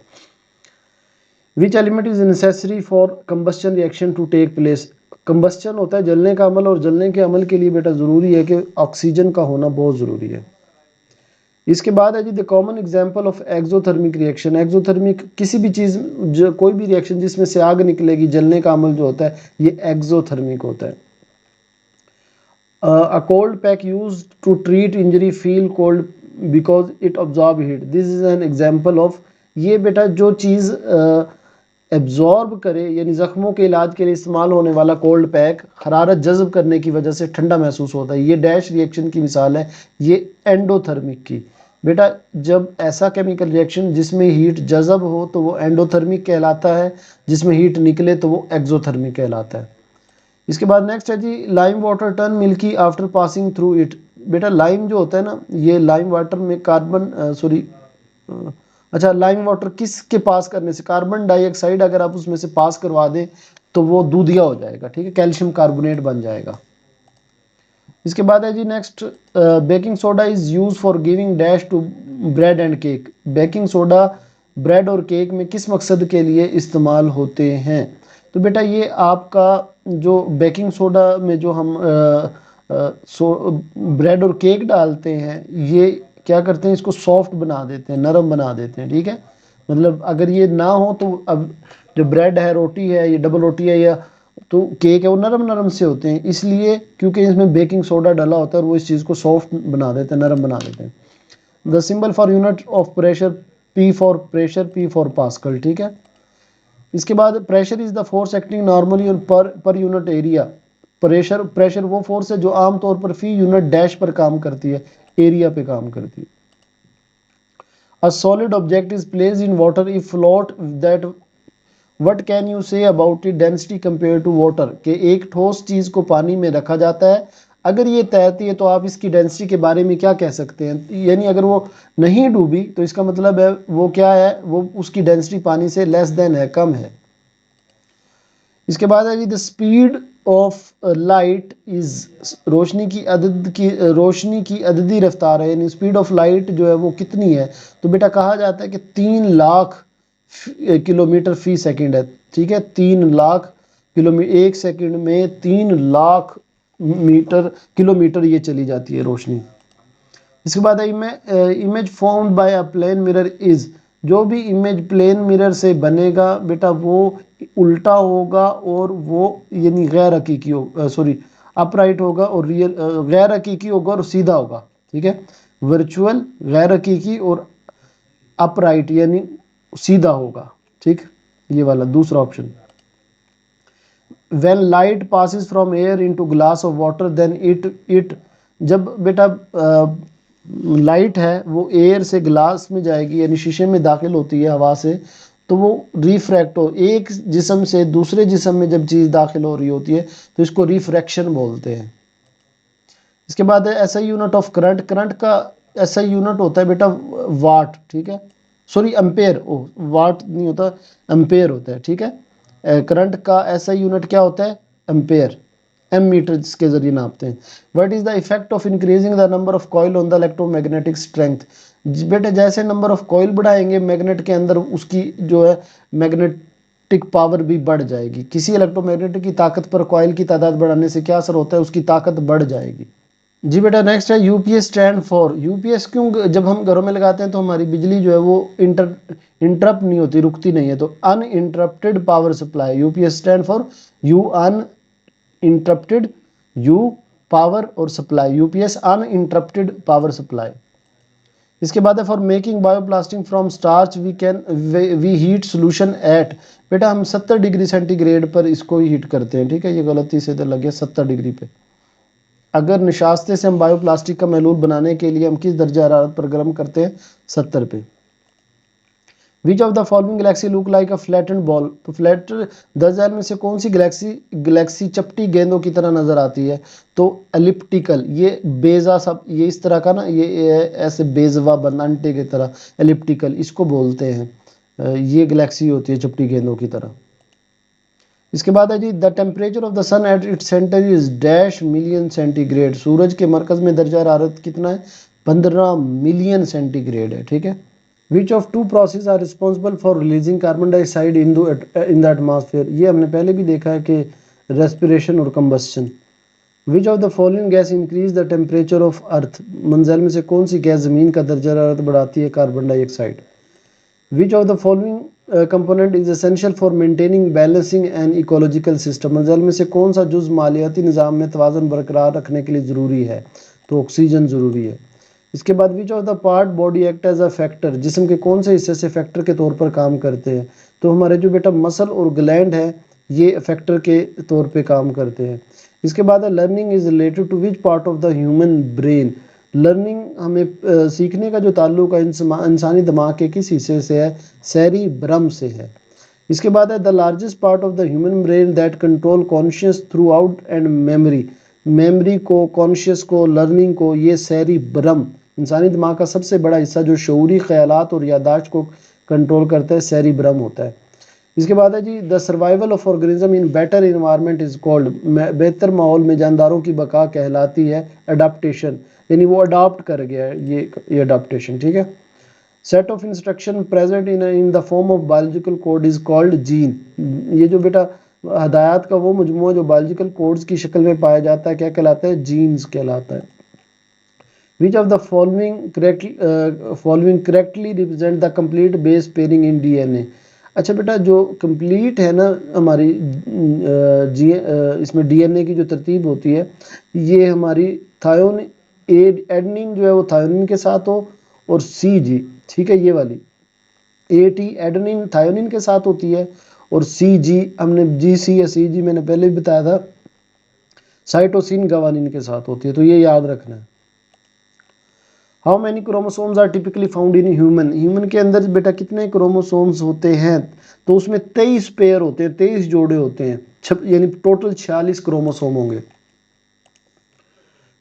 S1: Which element is necessary for combustion reaction to take place, combustion होता है जलने का अमल, और जलने के अमल के लिए बेटा ज़रूरी है कि ऑक्सीजन का होना बहुत ज़रूरी है। इसके बाद है जी the common example of exothermic reaction, exothermic किसी भी चीज़ जो कोई भी रिएक्शन जिसमें से आग निकलेगी, जलने का अमल जो होता है ये एक्सोथर्मिक होता है। A cold pack used to treat injury feel cold because it absorb heat, this is an example of, ये बेटा जो चीज़ एब्जॉर्ब करे यानी ज़ख्मों के इलाज के लिए इस्तेमाल होने वाला कोल्ड पैक हरारत जज़ब करने की वजह से ठंडा महसूस होता है, ये डैश रिएक्शन की मिसाल है, ये एंडोथर्मिक की। बेटा जब ऐसा केमिकल रिएक्शन जिसमें हीट जज़ब हो तो वो एंडोथर्मिक कहलाता है, जिसमें हीट निकले तो वो एक्सोथर्मिक कहलाता है। इसके बाद नेक्स्ट है जी lime water turn milky after passing through it, बेटा लाइम जो होता है ना, ये लाइम वाटर में कार्बन अच्छा लाइम वाटर किसके पास करने से? कार्बन डाइऑक्साइड अगर आप उसमें से पास करवा दें तो वो दूधिया हो जाएगा, ठीक है, कैल्शियम कार्बोनेट बन जाएगा। इसके बाद है जी next, baking soda is use for giving dash to bread and cake. Baking soda bread और केक में किस मकसद के लिए इस्तेमाल होते हैं? तो बेटा ये आपका जो बेकिंग सोडा में जो हम ब्रेड और केक डालते हैं, ये क्या करते हैं, इसको सॉफ्ट बना देते हैं, नरम बना देते हैं, ठीक है। मतलब अगर ये ना हो तो अब जो ब्रेड है, रोटी है, ये डबल रोटी है या तो केक है, वो नरम नरम से होते हैं, इसलिए क्योंकि इसमें बेकिंग सोडा डाला होता है और वो इस चीज़ को सॉफ्ट बना देते हैं, नरम बना देते हैं। The symbol for unit of pressure, P for pressure, P for pascal, ठीक है। इसके बाद pressure is the force acting normally on per unit area. Pressure वो फोर्स है जो आमतौर पर फी यूनिट डैश पर काम करती है, एरिया पे काम करती है। A solid object is placed in water if float that what can you say about it density compare to water, के एक ठोस चीज को पानी में रखा जाता है, अगर ये तैरती है तो आप इसकी डेंसिटी के बारे में क्या कह सकते हैं? यानी अगर वो नहीं डूबी तो इसका मतलब है वो क्या है, वो उसकी डेंसिटी पानी से लेस देन है, कम है। इसके बाद है जी the speed of light is, रोशनी की अददी रफ्तार है, यानी स्पीड ऑफ लाइट जो है वो कितनी है? तो बेटा कहा जाता है कि 3 लाख किलोमीटर फी सेकंड है, ठीक है। 3 लाख किलोमीटर, एक सेकंड में 3 लाख किलोमीटर ये चली जाती है रोशनी। इसके बाद है image formed by a plane mirror is, जो भी इमेज प्लेन मिरर से बनेगा बेटा वो उल्टा होगा और वो यानी गैर हकीकी होगा, सॉरी अपराइट होगा, और रियल गैर हकीकी होगा और सीधा होगा, ठीक है। वर्चुअल, गैर हकीकी और अपराइट यानी सीधा होगा, ठीक। ये वाला दूसरा option. when light passes from air into glass of water then it जब बेटा लाइट है वो एयर से ग्लास में जाएगी, यानी शीशे में दाखिल होती है हवा से, तो वो रिफ्रैक्ट हो, एक जिस्म से दूसरे जिस्म में जब चीज़ दाखिल हो रही होती है तो इसको रिफ्रैक्शन बोलते हैं। इसके बाद है SI unit of current. Current का एसआई यूनिट होता है बेटा वाट, ठीक है, सॉरी एम्पेयर, वाट नहीं होता, एम्पेयर होता है, ठीक है। करंट का एसआई यूनिट क्या होता है? एम्पेयर, एम मीटर के जरिए नापते हैं। What is the effect of increasing the number of coil on the electromagnetic strength? बेटे जैसे नंबर ऑफ कॉइल बढ़ाएंगे मैग्नेट के अंदर, उसकी जो है मैग्नेटिक पावर भी बढ़ जाएगी। किसी इलेक्ट्रोमैग्नेटिक की ताकत पर कॉइल की तादाद बढ़ाने से क्या असर होता है? उसकी ताकत बढ़ जाएगी। जी बेटा नेक्स्ट है यूपीएस स्टैंड फॉर। यूपीएस क्यों जब हम घरों में लगाते हैं तो हमारी बिजली जो है वो इंटरप्ट नहीं होती, रुकती नहीं है, तो uninterrupted power supply. UPS stand for U uninterrupted, U power और supply, UPS uninterrupted power supply. इसके बाद है for making bioplastic from starch we heat solution at. बेटा हम 70 डिग्री सेंटीग्रेड पर इसको हीट करते हैं, ठीक है, ये गलती से तो लग गया 70 डिग्री पे। अगर निशास्ते से हम बायोप्लास्टिक का महलूल बनाने के लिए हम किस दर्जा हरारत पर गर्म करते हैं? 70 पे। विच of the following Galaxy look like a flattened ball. तो फ्लैट 10,000 में से कौन सी गैलेक्सी चपटी गेंदों की तरह नजर आती है? तो एलिप्टिकल, ये बेजा सब, ये इस तरह का ना, ये ऐसे बेजवा बंद अंटे की तरह, एलिप्टिकल इसको बोलते हैं। ये गैलेक्सी होती है चपटी गेंदों की तरह। इसके बाद है जी the temperature of the sun at its centre is dash million centigrade. सूरज के मरकज में दर्जा हरारत कितना है? 15 मिलियन सेंटीग्रेड है, ठीक है। Which of two process are responsible for releasing carbon dioxide in the atmosphere. ये हमने पहले भी देखा है कि रेस्पिरेशन और combustion. Which of the following gas increase the temperature of earth. मंजल में से कौन सी गैस जमीन का दर्जा हरारत बढ़ाती है? Carbon dioxide. Which of the following component is essential for maintaining balancing and ecological system। मंजल में से कौन सा जुज मालियाती निज़ाम में तवाज़ुन बरकरार रखने के लिए ज़रूरी है? तो ऑक्सीजन ज़रूरी है। इसके बाद which of the part body act as a factor. जिस्म के कौन से हिस्से से फैक्टर के तौर पर काम करते हैं? तो हमारे जो बेटा मसल और ग्लैंड है ये फैक्टर के तौर पर काम करते हैं। इसके बाद learning is related to which part of the human brain. Learning हमें सीखने का जो ताल्लुक है इंसानी दिमाग के किस हिस्से से है? सेरिब्रम से है। इसके बाद है the largest part of the human brain that control conscious through out and memory. Memory को, कॉन्शियस को, लर्निंग को, ये सेरिब्रम, इंसानी दिमाग का सबसे बड़ा हिस्सा जो शऊरी ख्यालात और यादाश्त को कंट्रोल करता है, सेरिब्रम होता है। इसके बाद है जी the survival of organism in better environment is called, बेहतर माहौल में जानदारों की बका कहलाती है अडाप्टेशन, यानी वो अडॉप्ट कर गया है, ये अडाप्टेशन, ठीक है। Set of instruction present in the form of biological code is called gene, ये जो बेटा हदायत का वो मजमूआ जो बायोलॉजिकल कोड्स की शक्ल में पाया जाता है क्या कहलाता है, जीन्स कहलाता है। Which of the following correctly represent the complete base pairing in DNA. अच्छा बेटा जो कंप्लीट है ना हमारी इसमें डीएनए की जो तरतीब होती है, ये हमारी थायोन एडनिन जो है वो थायोनिन के साथ हो, और सी जी, ठीक है, ये वाली ए टी एडनिन थायोनिन के साथ होती है, और सी जी हमने जी सी या सी जी मैंने पहले भी बताया था साइटोसिन गवानिन के साथ होती है, तो ये याद रखना है। How many chromosomes are typically found in human, human के अंदर बेटा कितने क्रोमोसोम्स होते हैं, तो उसमें 23 पेयर होते हैं, 23 जोड़े होते हैं, यानी टोटल 46 क्रोमोसोम होंगे।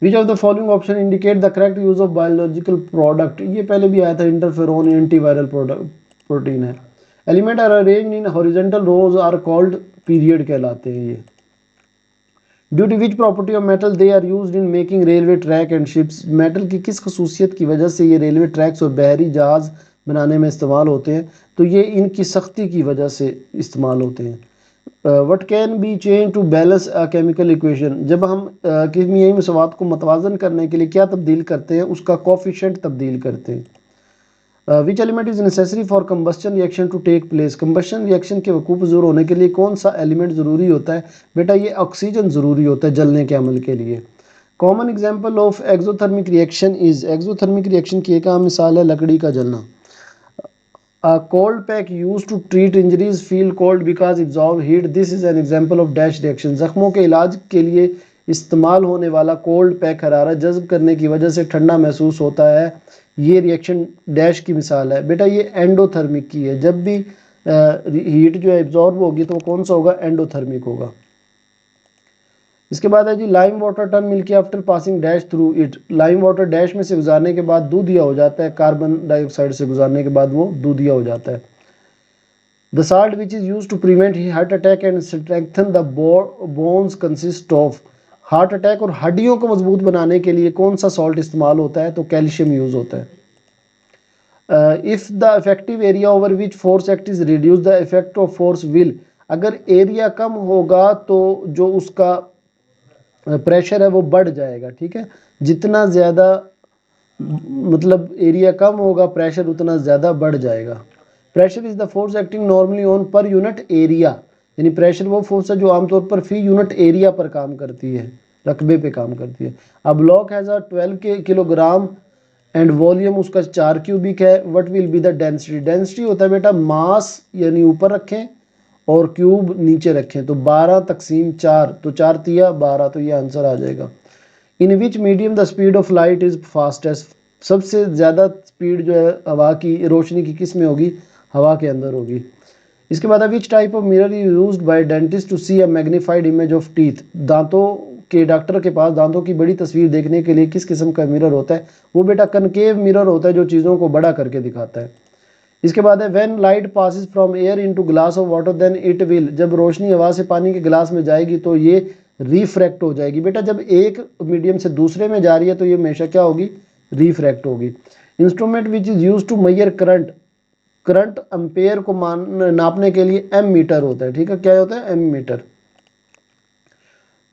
S1: Which of the following option indicate the correct use of biological product, ये पहले भी आया था, इंटरफेरोन एंटीवायरल प्रोटीन है। Element are arranged in horizontal rows are called period कहलाते हैं ये। Due to which property of metal they are used in making railway track and ships, metal की किस खसूसियत की वजह से ये रेलवे ट्रैक्स और बहरी जहाज बनाने में इस्तेमाल होते हैं, तो ये इनकी सख्ती की वजह से इस्तेमाल होते हैं। What can be change to balance a chemical equation, जब हम कीमियाई मसवात को मतवाजन करने के लिए क्या तब्दील करते हैं, उसका कोफिशिएंट तब्दील करते हैं। Which element is necessary for combustion reaction to take place, combustion reaction के वकूफ़ ज़रूर होने के लिए कौन सा एलिमेंट ज़रूरी होता है, बेटा ये ऑक्सीजन ज़रूरी होता है जलने के अमल के लिए। Common example of exothermic reaction is, exothermic reaction की एक आम मिसाल है लकड़ी का जलना। A cold pack used to treat injuries feel cold because absorb heat. This is an example of dash reaction. जख्मों के इलाज के लिए इस्तेमाल होने वाला कोल्ड पैक हरारत जज्ब करने की वजह से ठंडा महसूस होता है, ये रिएक्शन डैश की मिसाल है। बेटा ये एंडोथर्मिक की है, जब भी हीट जो है एब्जॉर्ब होगी तो कौन सा होगा, एंडोथर्मिक होगा। इसके बाद है जी lime water turn milky after passing dash through it, lime water dash में से गुजारने के बाद दूधिया हो जाता है, कार्बन डाइऑक्साइड से गुजारने के बाद वो दूधिया हो जाता है। The salt which is use to prevent heart attack and strengthen the bones consist of, heart attack और हड्डियों को मजबूत बनाने के लिए कौन सा सॉल्ट इस्तेमाल होता है, तो कैल्शियम यूज होता है। If the effective area over which force act is reduce the effect of force will, अगर एरिया कम होगा तो जो उसका प्रेशर है वो बढ़ जाएगा, ठीक है, जितना ज़्यादा मतलब एरिया कम होगा प्रेशर उतना ज़्यादा बढ़ जाएगा। Pressure is the force acting normally on per unit area, यानी प्रेशर वो फोर्स है जो आमतौर पर फी यूनिट एरिया पर काम करती है, रकबे पे काम करती है। अब block has a 12 kilogram and volume उसका 4 क्यूबिक है, what will be the density, density होता है बेटा मास यानी ऊपर रखें और क्यूब नीचे रखें, तो 12 तकसीम 4, तो 4 तिया 12, तो ये आंसर आ जाएगा। In which medium the speed of light is fastest, सबसे ज़्यादा स्पीड जो है हवा की रोशनी की किस में होगी, हवा के अंदर होगी। इसके बाद which type of mirror is used by dentist to see a magnified image of teeth, दांतों के डॉक्टर के पास दांतों की बड़ी तस्वीर देखने के लिए किस किस्म का मिरर होता है, वो बेटा कनकेव मिरर होता है जो चीज़ों को बड़ा करके दिखाता है। इसके बाद है when light passes from air into glass of water then it will, जब रोशनी हवा से पानी के गिलास में जाएगी तो ये रिफ्रैक्ट हो जाएगी। बेटा जब एक मीडियम से दूसरे में जा रही है तो ये हमेशा क्या होगी, रिफ्रैक्ट होगी। Instrument which is use to measure current, current ampere को नापने के लिए एम मीटर होता है, ठीक है, क्या होता है, ammeter.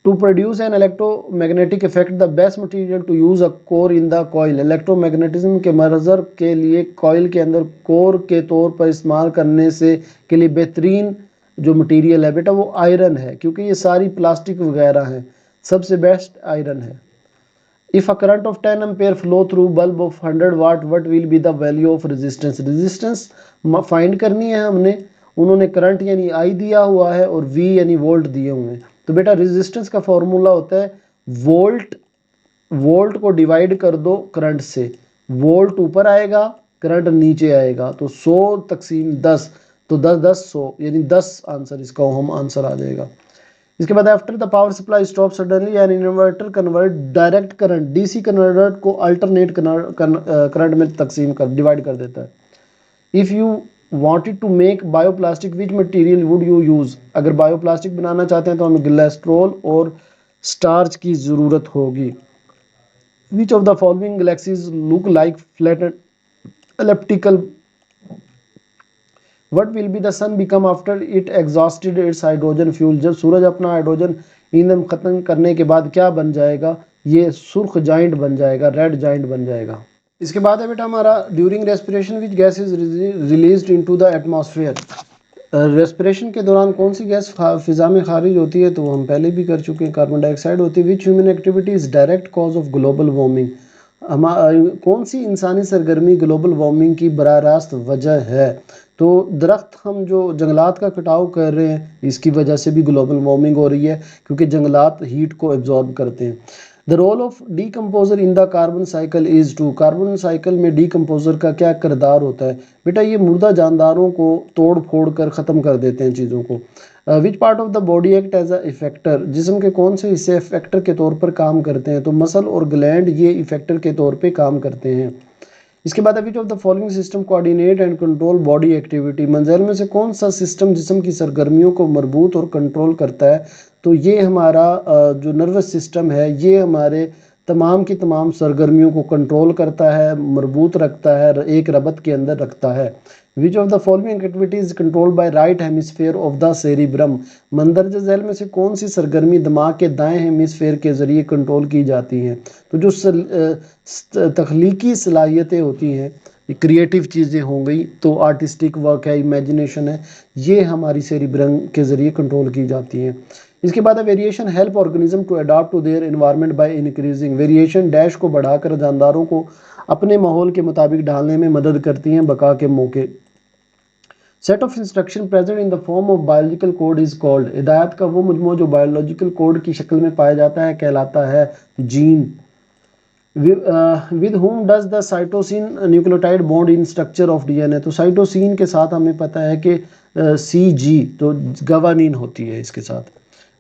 S1: To produce an electromagnetic effect the best material to use a core in the coil, electromagnetism के मर्जर के लिए कॉइल के अंदर कोर के तौर पर इस्तेमाल करने से के लिए बेहतरीन जो मटेरियल है बेटा वो आयरन है, क्योंकि ये सारी प्लास्टिक वगैरह हैं, सबसे बेस्ट आयरन है। If a current of 10 ampere flow through bulb of 100 watt what will be the value of resistance, resistance find करनी है हमने, उन्होंने करंट यानी आई दिया हुआ है और वी यानी वोल्ट दिए हुए हैं, तो बेटा रेजिस्टेंस का फॉर्मूला होता है वोल्ट, वोल्ट को डिवाइड कर दो करंट से, वोल्ट ऊपर आएगा करंट नीचे आएगा, तो 100 तकसीम 10, तो 10 10 100 यानी 10 आंसर, इसका हम आंसर आ जाएगा। इसके बाद after the power supply stop suddenly an inverter convert direct current DC converter को अल्टरनेट करंट में तकसीम कर डिवाइड कर देता है। If you wanted to make bioplastic which material would you use, अगर बायोप्लास्टिक बनाना चाहते हैं तो हमें ग्लिसरॉल और स्टार्च की ज़रूरत होगी। Which of the following galaxies look like flatted elliptical, what will be the sun become after it exhausted its hydrogen fuel, जब सूरज अपना हाइड्रोजन ईंधन खत्म करने के बाद क्या बन जाएगा, ये सुर्ख जाइंट बन जाएगा, रेड जाइंट बन जाएगा। इसके बाद है बेटा हमारा during respiration which gas is released into the atmosphere, respiration के दौरान कौन सी गैस फिजा में खारिज होती है, तो हम पहले भी कर चुके हैं, कार्बन डाइऑक्साइड होती है। Which human activity is direct cause of global warming, कौन सी इंसानी सरगर्मी ग्लोबल वार्मिंग की बराह रास्त वजह है, तो दरख्त हम जो जंगलात का कटाव कर रहे हैं इसकी वजह से भी ग्लोबल वार्मिंग हो रही है, क्योंकि जंगलात हीट को एब्जॉर्ब करते हैं। The role of decomposer in the carbon cycle is to, carbon cycle में डीकम्पोजर का क्या किरदार होता है, बेटा ये मुर्दा जानदारों को तोड़ फोड़ कर ख़त्म कर देते हैं चीज़ों को। Which part of the body act as a effector, जिस्म के कौन से हिस्से इफेक्टर के तौर पर काम करते हैं, तो मसल और ग्लैंड ये इफेक्टर के तौर पर काम करते हैं। इसके बाद which of the following system coordinate and control body activity, मंजर में से कौन सा सिस्टम जिस्म की सरगर्मियों को मरबूत और कंट्रोल करता है, तो ये हमारा जो नर्वस सिस्टम है ये हमारे तमाम की तमाम सरगर्मियों को कंट्रोल करता है, मरबूत रखता है, एक रबत के अंदर रखता है। Which of the following activities controlled by right hemisphere of the cerebrum, मंदरज झैल में से कौन सी सरगर्मी दिमाग के दाएं हेमिस्फेयर के ज़रिए कंट्रोल की जाती हैं, तो जो तख्लीकी सलाहियतें होती हैं, क्रिएटिव चीज़ें हो गई, तो आर्टिस्टिक वर्क है, इमेजिनेशन है, ये हमारी सेरिब्रम के ज़रिए कंट्रोल की जाती हैं। इसके बाद variation help organism to adapt to their environment by increasing, variation dash को बढ़ाकर जानदारों को अपने माहौल के मुताबिक ढालने में मदद करती हैं बका के मौके। Set of instruction present in the form of biological code is called, हिदायत का वो मजमू जो बायोलॉजिकल कोड की शक्ल में पाया जाता है कहलाता है gene. with whom does the cytosine nucleotide bond in structure of DNA, तो साइटोसिन के साथ हमें पता है कि CG तो गवानीन होती है इसके साथ।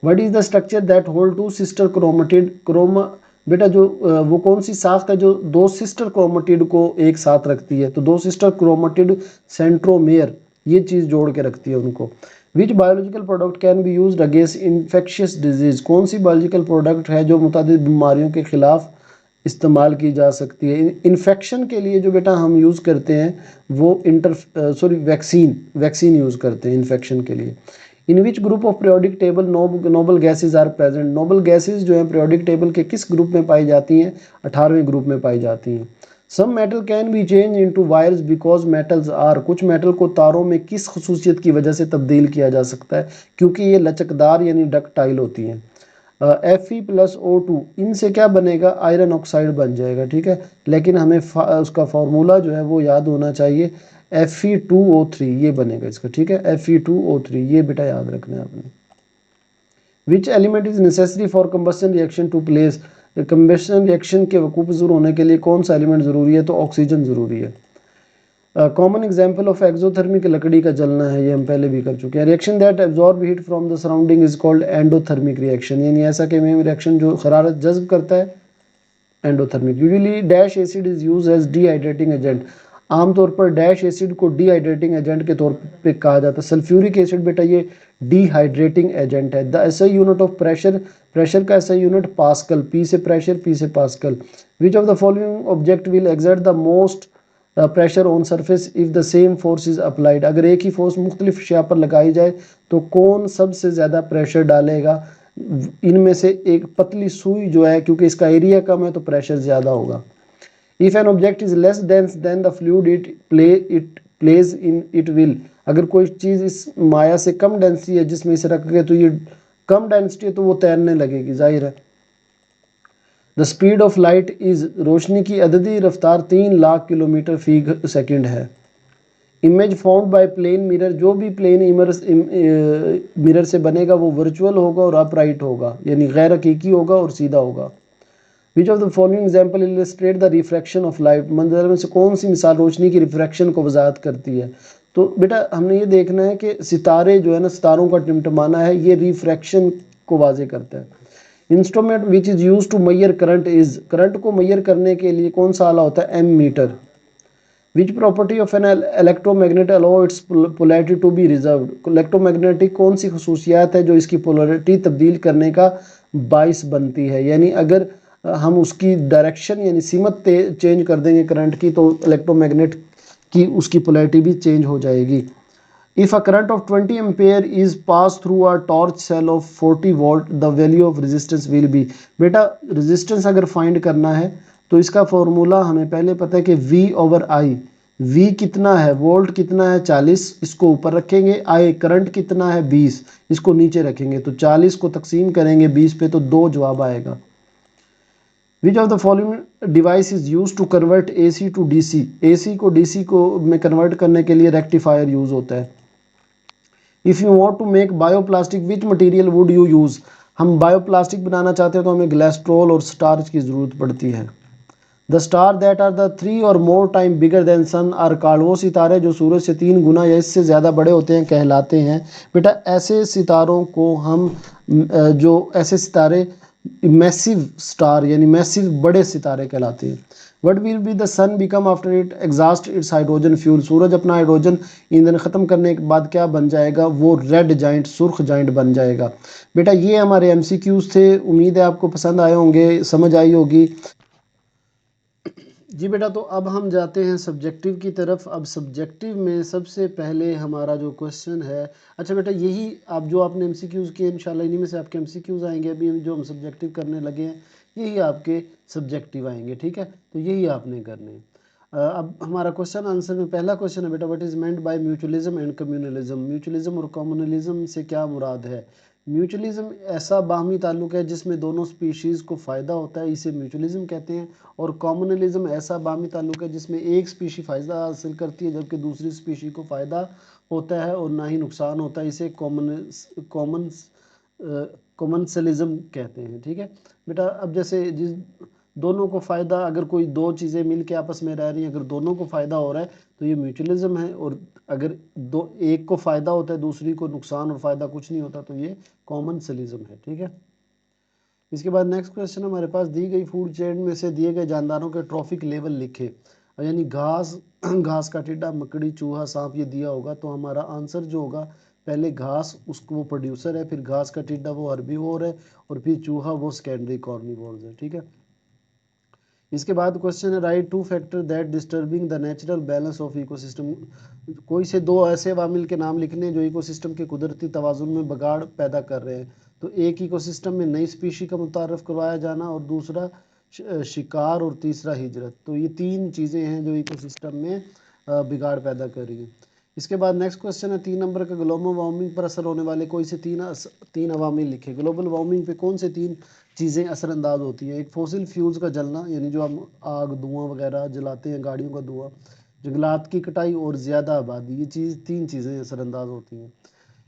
S1: what is the structure that hold two sister chromatid chroma, बेटा जो वो कौन सी साख्त है जो दो सिस्टर क्रोमेटिड को एक साथ रखती है, तो दो सिस्टर क्रोमेटिड सेंट्रोमेयर ये चीज़ जोड़ के रखती है उनको। Which biological product can be used against infectious disease, कौन सी बायोलॉजिकल प्रोडक्ट है जो मुतादिद बीमारियों के खिलाफ इस्तेमाल की जा सकती है। इन्फेक्शन के लिए जो बेटा हम यूज़ करते हैं वो वैक्सीन यूज़ करते हैं इन्फेक्शन के लिए। In which group of periodic table noble gases are present, noble gases जो हैं पीरियोडिक टेबल के किस ग्रुप में पाई जाती हैं, 18वें ग्रुप में पाई जाती हैं। Some metal can be change into wires because metals are, कुछ मेटल को तारों में किस खसूसियत की वजह से तब्दील किया जा सकता है, क्योंकि ये लचकदार यानी डक्टाइल होती हैं। Fe+O2 इनसे क्या बनेगा, आयरन ऑक्साइड बन जाएगा, ठीक है, लेकिन हमें उसका फार्मूला जो है वो याद होना चाहिए, Fe2O3 ये बनेगा इसका, ठीक है, Fe2O3 ये बेटा याद रखना है आपने। Which element is necessary for combustion reaction to place, combustion reaction के वकूफ़ ज़रूर होने के लिए कौन सा एलिमेंट ज़रूरी है, तो ऑक्सीजन ज़रूरी है। कॉमन एग्जाम्पल ऑफ एक्सोथर्मिक लकड़ी का जलना है, ये हम पहले भी कर चुके हैं। Reaction that absorb heat from the surrounding is called endothermic reaction, यानी ऐसा कि रिएक्शन जो हरारत जज्ब करता है endothermic. Usually dash acid is use as dehydrating agent, आमतौर पर डैश एसिड को डिहाइड्रेटिंग एजेंट के तौर पे कहा जाता है। सल्फ्यूरिक एसिड बेटा ये डिहाइड्रेटिंग एजेंट है। The SI unit of pressure, pressure का एसआई यूनिट पास्कल, पी से प्रेशर पी से pascal. Which of the following object will exert the most pressure on surface if the same force is applied, अगर एक ही फोर्स मुख्तलिफ अशिया पर लगाई जाए तो कौन सबसे ज़्यादा प्रेशर डालेगा, इनमें से एक पतली सुई जो है, क्योंकि इसका एरिया कम है तो प्रेशर ज़्यादा होगा। If an object is less dense then the fluid it plays in it will, अगर कोई चीज़ इस माया से कम डेंसिटी है जिसमें इसे रखोगे तो ये कम डेंसिटी है तो वो तैरने लगेगी, जाहिर है। The speed of light is, रोशनी की अददी रफ्तार 3 लाख किलोमीटर फी सेकंड है। Image found by plane mirror, जो भी प्लेन मिरर से बनेगा वो वर्चुअल होगा और अपराइट होगा, यानी गैर हकीकी होगा और सीधा होगा। विच of the following example illustrate the refraction of light, मंजर में से कौन सी मिसाल रोशनी की रिफ्रैक्शन को वजाहत करती है, तो बेटा हमने ये देखना है कि सितारे जो है ना, सितारों का टिमटमाना है, ये रिफ्रैक्शन को वाजे करता है। Instrument which is use to measure current is, current को मैयर करने के लिए कौन सा आला होता है, ammeter. Which property of an electromagnet allow its polarity to be reversed, electromagnetic कौन सी खसूसियात है जो इसकी पोलैरिटी तब्दील करने का बाइस बनती है, यानी अगर हम उसकी डायरेक्शन यानी सीमत चेंज कर देंगे करंट की तो इलेक्ट्रोमैग्नेट की उसकी पोलैरिटी भी चेंज हो जाएगी। If a current of 20 ampere is passed through a torch cell of 40 volt, the value of resistance will be। बेटा resistance अगर फाइंड करना है तो इसका फॉर्मूला हमें पहले पता है कि V ओवर I, V कितना है, वोल्ट कितना है 40, इसको ऊपर रखेंगे, I करंट कितना है 20, इसको नीचे रखेंगे, तो 40 को तकसीम करेंगे 20 पे तो 2 जवाब आएगा। Which of the following device is use to convert AC to DC, AC को DC को में कन्वर्ट करने के लिए रेक्टिफायर यूज होता है। If you want to make bioplastic which material would you use, हम बायोप्लास्टिक बनाना चाहते हैं तो हमें ग्लाइस्ट्रोल और स्टार्च की ज़रूरत पड़ती है। The star that are the 3 or more time bigger than sun are called, वो सितारे जो सूरज से 3 गुना या इससे ज़्यादा बड़े होते हैं कहलाते हैं। बेटा ऐसे सितारों को हम जो ऐसे सितारे मैसिव स्टार यानी मैसिव बड़े सितारे कहलाते हैं। What will be the sun become after it exhaust its hydrogen fuel, सूरज अपना हाइड्रोजन ईंधन ख़त्म करने के बाद क्या बन जाएगा, वो रेड जाइंट सुर्ख जाइंट बन जाएगा। बेटा ये हमारे MCQs थे, उम्मीद है आपको पसंद आए होंगे, समझ आई होगी। जी बेटा, तो अब हम जाते हैं सब्जेक्टिव की तरफ। अब सब्जेक्टिव में सबसे पहले हमारा जो क्वेश्चन है, अच्छा बेटा यही आप जो आपने MCQs किए इंशाल्लाह इन्हीं में से आपके MCQs आएंगे। अभी जो हम सब्जेक्टिव करने लगे हैं यही आपके सब्जेक्टिव आएंगे, ठीक है, तो यही आपने करने हैं। अब हमारा क्वेश्चन आंसर में पहला क्वेश्चन है बेटा, what is meant by mutualism and communalism, mutualism और कम्युनलिज्म से क्या मुराद है। म्यूचुअलिज्म ऐसा बाहमी ताल्लुक है जिसमें दोनों स्पीशीज़ को फ़ायदा होता है, इसे म्यूचुअलिज्म कहते हैं। और कॉमनलिज्म ऐसा बाहमी ताल्लुक है जिसमें एक स्पीशी फ़ायदा हासिल करती है जबकि दूसरी स्पीशी को फ़ायदा होता है और ना ही नुकसान होता है, इसे कॉमनसलिज्म कहते हैं, ठीक है बेटा। अब जैसे जिस दोनों को फ़ायदा, अगर कोई दो चीज़ें मिल के आपस में रह रही हैं, अगर दोनों को फ़ायदा हो रहा है तो ये म्यूचुअलिज्म है, और अगर दो एक को फ़ायदा होता है दूसरी को नुकसान और फ़ायदा कुछ नहीं होता तो ये कॉमनसलिज्म है, ठीक है। इसके बाद नेक्स्ट क्वेश्चन हमारे पास, दी गई फूड चेन में से दिए गए जानदारों के ट्रॉफिक लेवल लिखे, यानी घास घास का टिड्डा, मकड़ी, चूहा, सांप, ये दिया होगा तो हमारा आंसर जो होगा, पहले घास उसको वो प्रोड्यूसर है, फिर घास का टिड्डा वो हर्बीवोर है, और फिर चूहा वो सेकेंडरी कॉर्निवोर है, ठीक है। इसके बाद क्वेश्चन है, right two factor that disturbing the natural balance of ecosystem, कोई से दो ऐसे अवामिल के नाम लिखने जो इकोसिस्टम के कुदरती तवाज़ुन में बगाड़ पैदा कर रहे हैं। तो एक इकोसिस्टम में नई स्पीशी का मुतारफ़ करवाया जाना, और दूसरा शिकार, और तीसरा हिजरत। तो ये तीन चीज़ें हैं जो इकोसिस्टम में बिगाड़ पैदा कर रही हैं। इसके बाद नेक्स्ट क्वेश्चन है 3 नंबर का, ग्लोबल वार्मिंग पर असर होने वाले कोई से तीन अवामिल लिखे। ग्लोबल वार्मिंग पे कौन से तीन चीज़ें असरअंदाज होती हैं। एक फोसिल फ्यूल्स का जलना, यानी जो हम आग धुआं वगैरह जलाते हैं, गाड़ियों का धुआं, जंगलात की कटाई और ज़्यादा आबादी, ये तीन चीज़ें असरअंदाज होती हैं।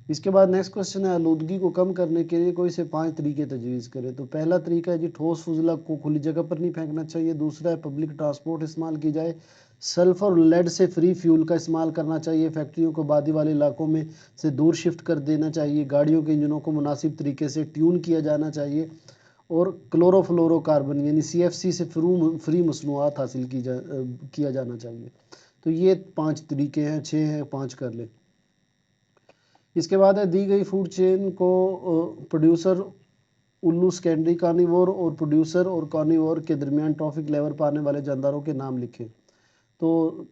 S1: इसके बाद नेक्स्ट क्वेश्चन है, आलूदगी को कम करने के लिए कोई से 5 तरीके तजवीज़ करें। तो पहला तरीका है जी, ठोस फुजला को खुली जगह पर नहीं फेंकना चाहिए। दूसरा है पब्लिक ट्रांसपोर्ट इस्तेमाल की जाए। सल्फर और लेड से फ्री फ्यूल का इस्तेमाल करना चाहिए। फैक्ट्रियों को आबादी वाले इलाकों में से दूर शिफ्ट कर देना चाहिए। गाड़ियों के इंजनों को मुनासिब तरीके से ट्यून किया जाना चाहिए। और क्लोरोफ्लोरोकार्बन यानी CFC से फ्री मसनूआत हासिल किया जाना चाहिए। तो ये 5 तरीके हैं, 6 हैं, 5 कर लें। इसके बाद है, दी गई फूड चेन को प्रोड्यूसर, उल्लू, सेकेंडरी कार्निवोर और प्रोड्यूसर और कार्निवोर के दरमियान ट्रॉफिक लेवल पाने वाले जानदारों के नाम लिखें। तो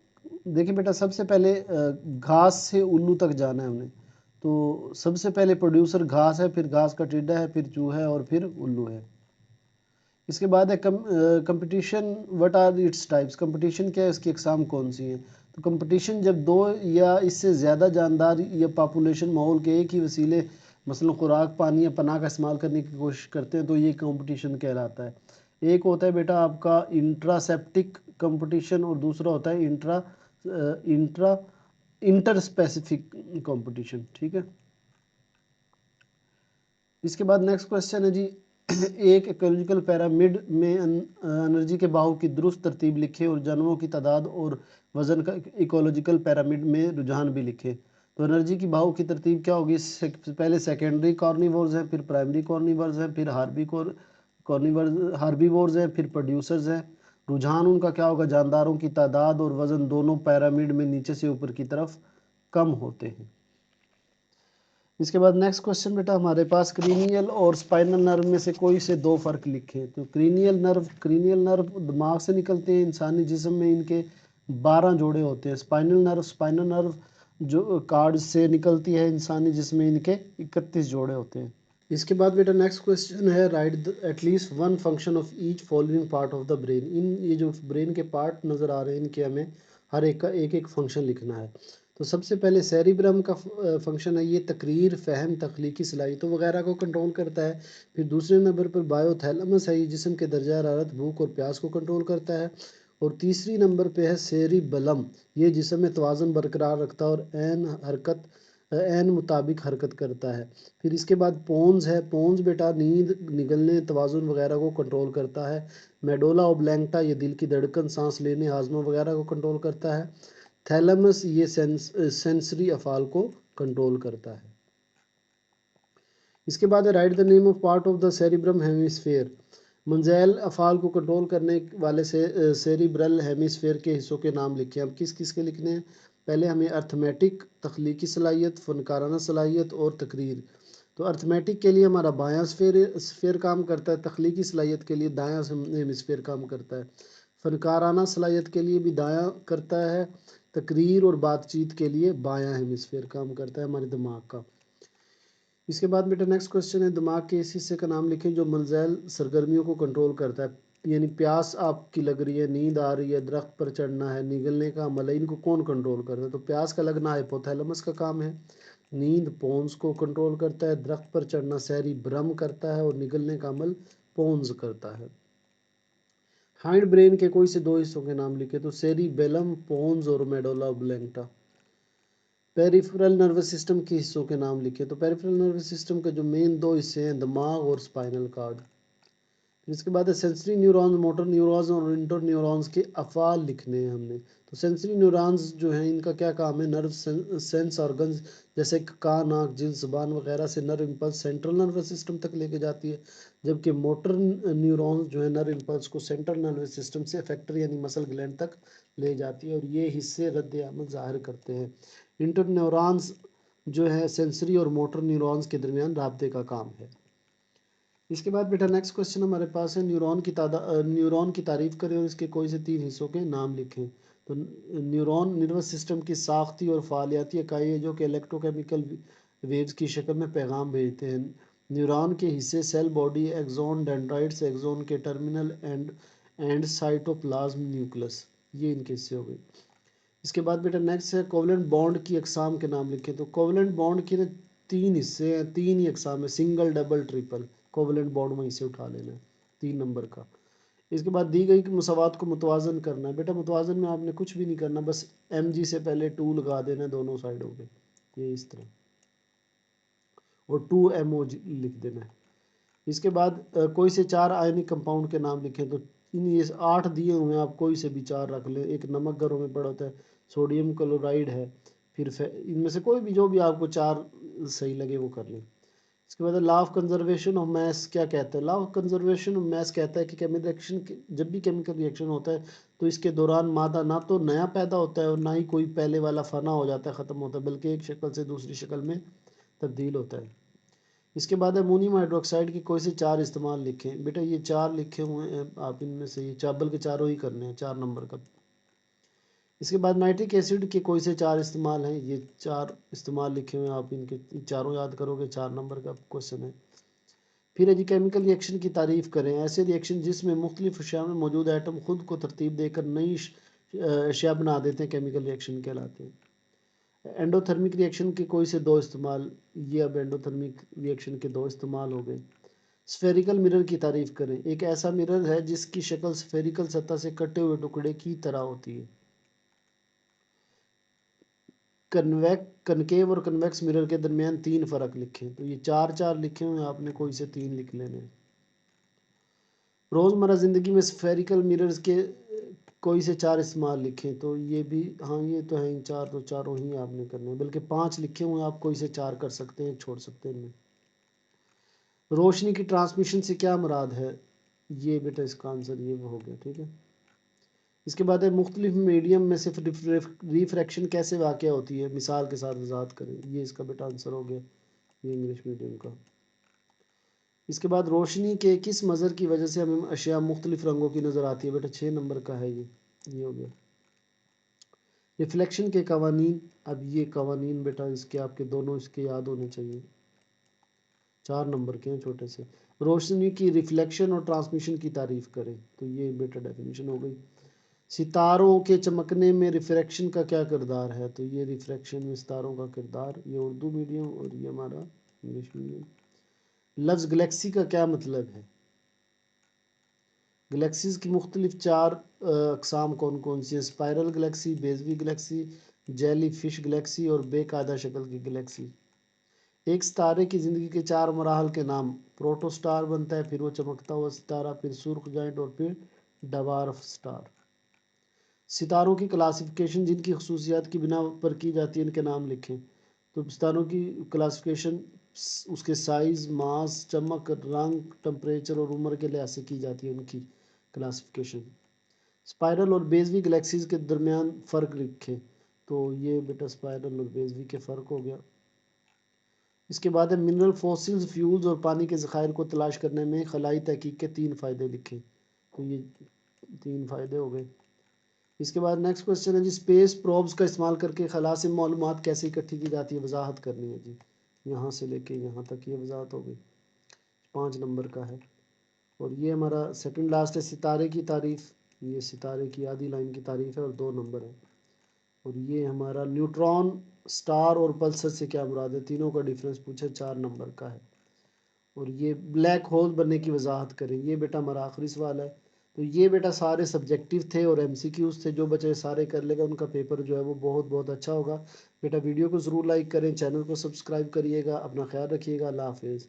S1: देखिए बेटा, सबसे पहले घास से उल्लू तक जाना है हमने। तो सबसे पहले प्रोड्यूसर घास है, फिर घास का टिड्डा है, फिर चूहा है, और फिर उल्लू है। इसके बाद है competition, what are its types, competition क्या है, इसकी अकसाम कौन सी हैं। तो कंपटीशन जब दो या इससे ज़्यादा जानदार या पॉपुलेशन माहौल के एक ही वसीले मसलन खुराक, पानी या पनाह का इस्तेमाल करने की कोशिश करते हैं तो ये कंपटीशन कहलाता है। एक होता है बेटा आपका इंट्रासेप्टिक कंपटीशन, और दूसरा होता है इंटर स्पेसिफिक कंपटीशन, ठीक है। इसके बाद नेक्स्ट क्वेश्चन है जी, एक इकोलॉजिकल पैरामिड में एनर्जी के बहाव की दुरुस्त तरतीब लिखे और जानवरों की तादाद और वजन का इकोलॉजिकल पैरामिड में रुझान भी लिखे। तो एनर्जी की बहाव की तरतीब क्या होगी, पहले सेकेंडरी कॉर्निवोर्स हैं, फिर प्राइमरी कॉर्निवोर्स हैं, फिर हार्बीवोर्स हैं, फिर प्रोड्यूसर्स हैं, रुझान उनका क्या होगा, जानदारों की तादाद और वजन दोनों पैरामिड में नीचे से ऊपर की तरफ कम होते हैं। इसके बाद नेक्स्ट क्वेश्चन बेटा हमारे पास, क्रीनियल और स्पाइनल नर्व में से कोई से दो फर्क लिखे। तो क्रीनियल नर्व दिमाग से निकलते हैं, इंसानी जिस्म में इनके 12 जोड़े होते हैं। स्पाइनल नर्व जो कार्ड से निकलती है, इंसानी जिस्म में इनके 31 जोड़े होते हैं। इसके बाद बेटा नेक्स्ट क्वेश्चन है, right at least one function of each following part of the brain. ये जो ब्रेन के पार्ट नज़र आ रहे हैं इनके हमें हर एक का एक एक फंक्शन लिखना है। तो सबसे पहले सेरिब्रम का फंक्शन है, ये तकरीर, फ़हम, तख्लीकी सलाहियतों वगैरह को कंट्रोल करता है। फिर दूसरे नंबर पर बायोथैलेमस है, ये जिस्म के दर्जा हरारत, भूख और प्यास को कंट्रोल करता है। और तीसरी नंबर पे है सेरिबलम, ये जिस्म में तवाज़ुन बरकरार रखता है और ऐन मुताबिक हरकत करता है। फिर इसके बाद पोन्स है, पोन्स बेटा नींद, निगलने, तवाज़ुन वगैरह को कंट्रोल करता है। मेडोला ओब्लैंगटा, ये दिल की धड़कन, सांस लेने, हाजमा वगैरह को कंट्रोल करता है। थैलेमस, ये सेंसरी अफ़ाल को कंट्रोल करता है। इसके बाद है, write the name of part of the cerebrum hemisphere. मंजैल अफ़ाल को कंट्रोल करने वाले से सेरिब्रल हेमिस्फेयर के हिस्सों के नाम लिखें। अब किस किस के लिखने हैं? पहले हमें अर्थमेटिक, तख्लीकी सलाहियत, फ़नकाराना सलाहियत और तकरीर। तो अर्थमेटिक के लिए हमारा बायां स्फेयर काम करता है, तख्लीकी सलाहियत के लिए दायां हेमिस्फेयर काम करता है, फ़नकाराना सलाहियत के लिए भी दायां करता है, तकरीर और बातचीत के लिए बायां हेमिस्फेयर काम करता है हमारे दिमाग का। इसके बाद बेटा नेक्स्ट क्वेश्चन है, दिमाग के इस हिस्से का नाम लिखें जो मंजैल सरगर्मियों को कंट्रोल करता है। यानी प्यास आपकी लग रही है, नींद आ रही है, दरख्त पर चढ़ना है, निगलने का अमल है, इनको कौन कंट्रोल करता है? तो प्यास का लगना हाइपोथैलेमस का काम है, नींद पोन्स को कंट्रोल करता है, दरख्त पर चढ़ना सेरिब्रम करता है और निगलने का अमल पोन्स करता है। हाइंड ब्रेन के कोई से दो हिस्सों के नाम लिखे। तो सेरिबेलम, पोन्स और मेडोला ओब्लैंगटा। पेरिफेरल नर्वस सिस्टम के हिस्सों के नाम लिखे। तो पेरिफेरल नर्वस सिस्टम के जो मेन दो हिस्से हैं, दिमाग और स्पाइनल कार्ड। इसके बाद है सेंसरी न्यूरॉन्स, मोटर न्यूरॉन्स और इंटर न्यूरॉन्स के अफ़ाल लिखने हैं हमने। तो सेंसरी न्यूरॉन्स जो हैं इनका क्या काम है, नर्व सेंस ऑर्गन्स जैसे कान, नाक, जिल्द, ज़ुबान वगैरह से nerve impulse central nervous system तक लेके जाती है। जबकि मोटर न्यूरॉन्स जो है नर्व इम्पल्स को सेंट्रल नर्वस सिस्टम से इफेक्टर यानी मसल ग्लैंड तक ले जाती है और ये हिस्से रद्द अमल ज़ाहिर करते हैं। इंटर न्यूरॉन्स जो है सेंसरी और मोटर न्यूरॉन्स के दरमियान राब्ते का काम है। इसके बाद बेटा नेक्स्ट क्वेश्चन हमारे पास है, न्यूरॉन की तारीफ करें और इसके कोई से तीन हिस्सों के नाम लिखें। तो न्यूरॉन नर्वस सिस्टम की साख्ती और फ़ालियाती इकाई है जो कि इलेक्ट्रोकेमिकल वेव्स की शक्ल में पैगाम भेजते हैं। न्यूरॉन के हिस्से cell body, axon, dendrites, axon के टर्मिनल एंड साइटोप्लाज्म न्यूक्लियस, ये इनके हिस्से हो गए। इसके बाद बेटा नेक्स्ट है, कोवलेंट बॉन्ड की अकसाम के नाम लिखें। तो कोवलेंट बॉन्ड के ना तीन हिस्से हैं, तीन ही अकसाम है, single, double, triple. Covalent bond वहीं से उठा लेना है 3 नंबर का। इसके बाद दी गई मसावात को मुतवाज़न करना है। बेटा मुतवाज़न में आपने कुछ भी नहीं करना, बस mg से पहले 2 लगा देना है दोनों साइडों पे, ये इस तरह, और 2MO लिख देना है। इसके बाद कोई से 4 आयनिक कंपाउंड के नाम लिखें। तो इन ये 8 दिए हुए हैं, आप कोई से भी 4 रख लें। एक नमक घरों में पड़ा होता है, सोडियम क्लोराइड है, फिर इनमें से कोई भी जो भी आपको 4 सही लगे वो कर लें। इसके बाद law of conservation of mass क्या कहता है? Law of conservation of mass कहता है कि केमिकल रिएक्शन, जब भी केमिकल रिएक्शन होता है तो इसके दौरान मादा ना तो नया पैदा होता है और ना ही कोई पहले वाला फना हो जाता है, ख़त्म होता है, बल्कि एक शक्ल से दूसरी शक्ल में तब्दील होता है। इसके बाद अमोनियम हाइड्रोक्साइड की कोई से 4 इस्तेमाल लिखें। बेटा ये 4 लिखे हुए हैं आप, इनमें से ये चावल के चारों ही करने हैं 4 नंबर का। इसके बाद नाइट्रिक एसिड के कोई से 4 इस्तेमाल हैं, ये 4 इस्तेमाल लिखे हुए हैं आप, इनके चारों याद करोगे, 4 नंबर का क्वेश्चन है। फिर है जी, केमिकल रिएक्शन की तारीफ़ करें। ऐसे रिएक्शन जिसमें मुख्तलिफ अशिया में मौजूद एटम खुद को तरतीब देकर नई अशिया बना देते हैं, केमिकल रिएक्शन कहलाते हैं। एंडोथर्मिक रिएक्शन के कोई से 2 इस्तेमाल, ये अब एंडोथर्मिक रिएक्शन के 2 इस्तेमाल हो गए। स्फेरिकल मिरर की तारीफ़ करें। एक ऐसा मिरर है जिसकी शक्ल स्फेरिकल सतह से कटे हुए टुकड़े की तरह होती है। कनकेव और कन्वेक्स मिरर के दरमियान 3 फ़र्क लिखें। तो ये 4 लिखे हुए हैं आपने, कोई से 3 लिख लेने हैं। रोज़मर्रा ज़िंदगी में स्फेरिकल मिरर्स के कोई से 4 इस्तेमाल लिखें। तो ये भी, हाँ ये तो हैं 4, तो चारों ही आपने करने हैं, बल्कि 5 लिखे हुए हैं आप, कोई से 4 कर सकते हैं, छोड़ सकते हैं इनमें। रोशनी की ट्रांसमिशन से क्या मुराद है? ये बेटा इसका आंसर ये वो हो गया, ठीक है। इसके बाद है मुख्तलिफ मीडियम में सिर्फ रिफ्रैक्शन कैसे वाक़या होती है, मिसाल के साथ वजाहत करें। ये इसका बेटा आंसर हो गया, ये इंग्लिश मीडियम का। इसके बाद रोशनी के किस मज़र की वजह से हमें अशिया मुख्तलिफ रंगों की नज़र आती है, बेटा 6 नंबर का है ये हो गया। रिफ्लेक्शन के कवानीन, अब ये कवानीन बेटा इसके आपके दोनों इसके याद होने चाहिए, 4 नंबर के हैं छोटे से। रोशनी की रिफ्लेक्शन और ट्रांसमिशन की तारीफ़ करें, तो ये बेटा डेफिनेशन हो गई। सितारों के चमकने में रिफ्रैक्शन का क्या किरदार है, तो ये रिफ्रैक्शन में सितारों का किरदार, ये उर्दू मीडियम और ये हमारा इंग्लिश मीडियम। लफ्ज़ गैलेक्सी का क्या मतलब है, गैलेक्सीज़ की मुख्तलिफ 4 अक़साम कौन कौन सी हैं, स्पायरल गैलेक्सी, बेज़वी गैलेक्सी, जेली फिश गैलेक्सी और बेकायदा शक्ल की गैलेक्सी। एक सितारे की ज़िंदगी के 4 मराहल के नाम, प्रोटोस्टार बनता है, फिर वो चमकता हुआ सितारा, फिर सुर्ख जाइंट और फिर डवार्फ स्टार। सितारों की क्लासिफिकेशन जिनकी खसूसियात की बिना पर की जाती है, इनके नाम लिखें। तो सितारों की क्लासिफिकेशन उसके साइज़, मास, चमक, रंग, टेम्परेचर और उम्र के लिहाज से की जाती है उनकी क्लासिफिकेशन। स्पाइरल और बेज़वी गैलेक्सीज़ के दरमियान फ़र्क लिखें, तो ये बेटा स्पाइरल और बेज़वी के फ़र्क हो गया। इसके बाद है मिनरल फॉसिल्स, फ्यूल्स और पानी के ज़खायर को तलाश करने में खलाई तहकीक के 3 फ़ायदे लिखें, तो ये 3 फ़ायदे हो गए। इसके बाद नेक्स्ट क्वेश्चन है जी, स्पेस प्रोब्स का इस्तेमाल करके खला से मालूमात कैसे इकट्ठी की जाती है, वजाहत करनी है जी। यहाँ से लेके यहाँ तक ये वजाहत हो गई, 5 नंबर का है। और ये हमारा सेकंड लास्ट है, सितारे की तारीफ़, ये सितारे की आधी लाइन की तारीफ़ है और 2 नंबर है। और ये हमारा न्यूट्रॉन, स्टार और पल्सर से क्या मुराद है, तीनों का डिफरेंस पूछा, 4 नंबर का है। और ये ब्लैक होल बनने की वजाहत करें, ये बेटा हमारा आखिरी सवाल है। तो ये बेटा सारे सब्जेक्टिव थे और एमसीक्यूज थे, जो बच्चे सारे कर लेगा उनका पेपर जो है वो बहुत बहुत अच्छा होगा। बेटा वीडियो को ज़रूर लाइक करें, चैनल को सब्सक्राइब करिएगा, अपना ख्याल रखिएगा, अल्लाह हाफिज़।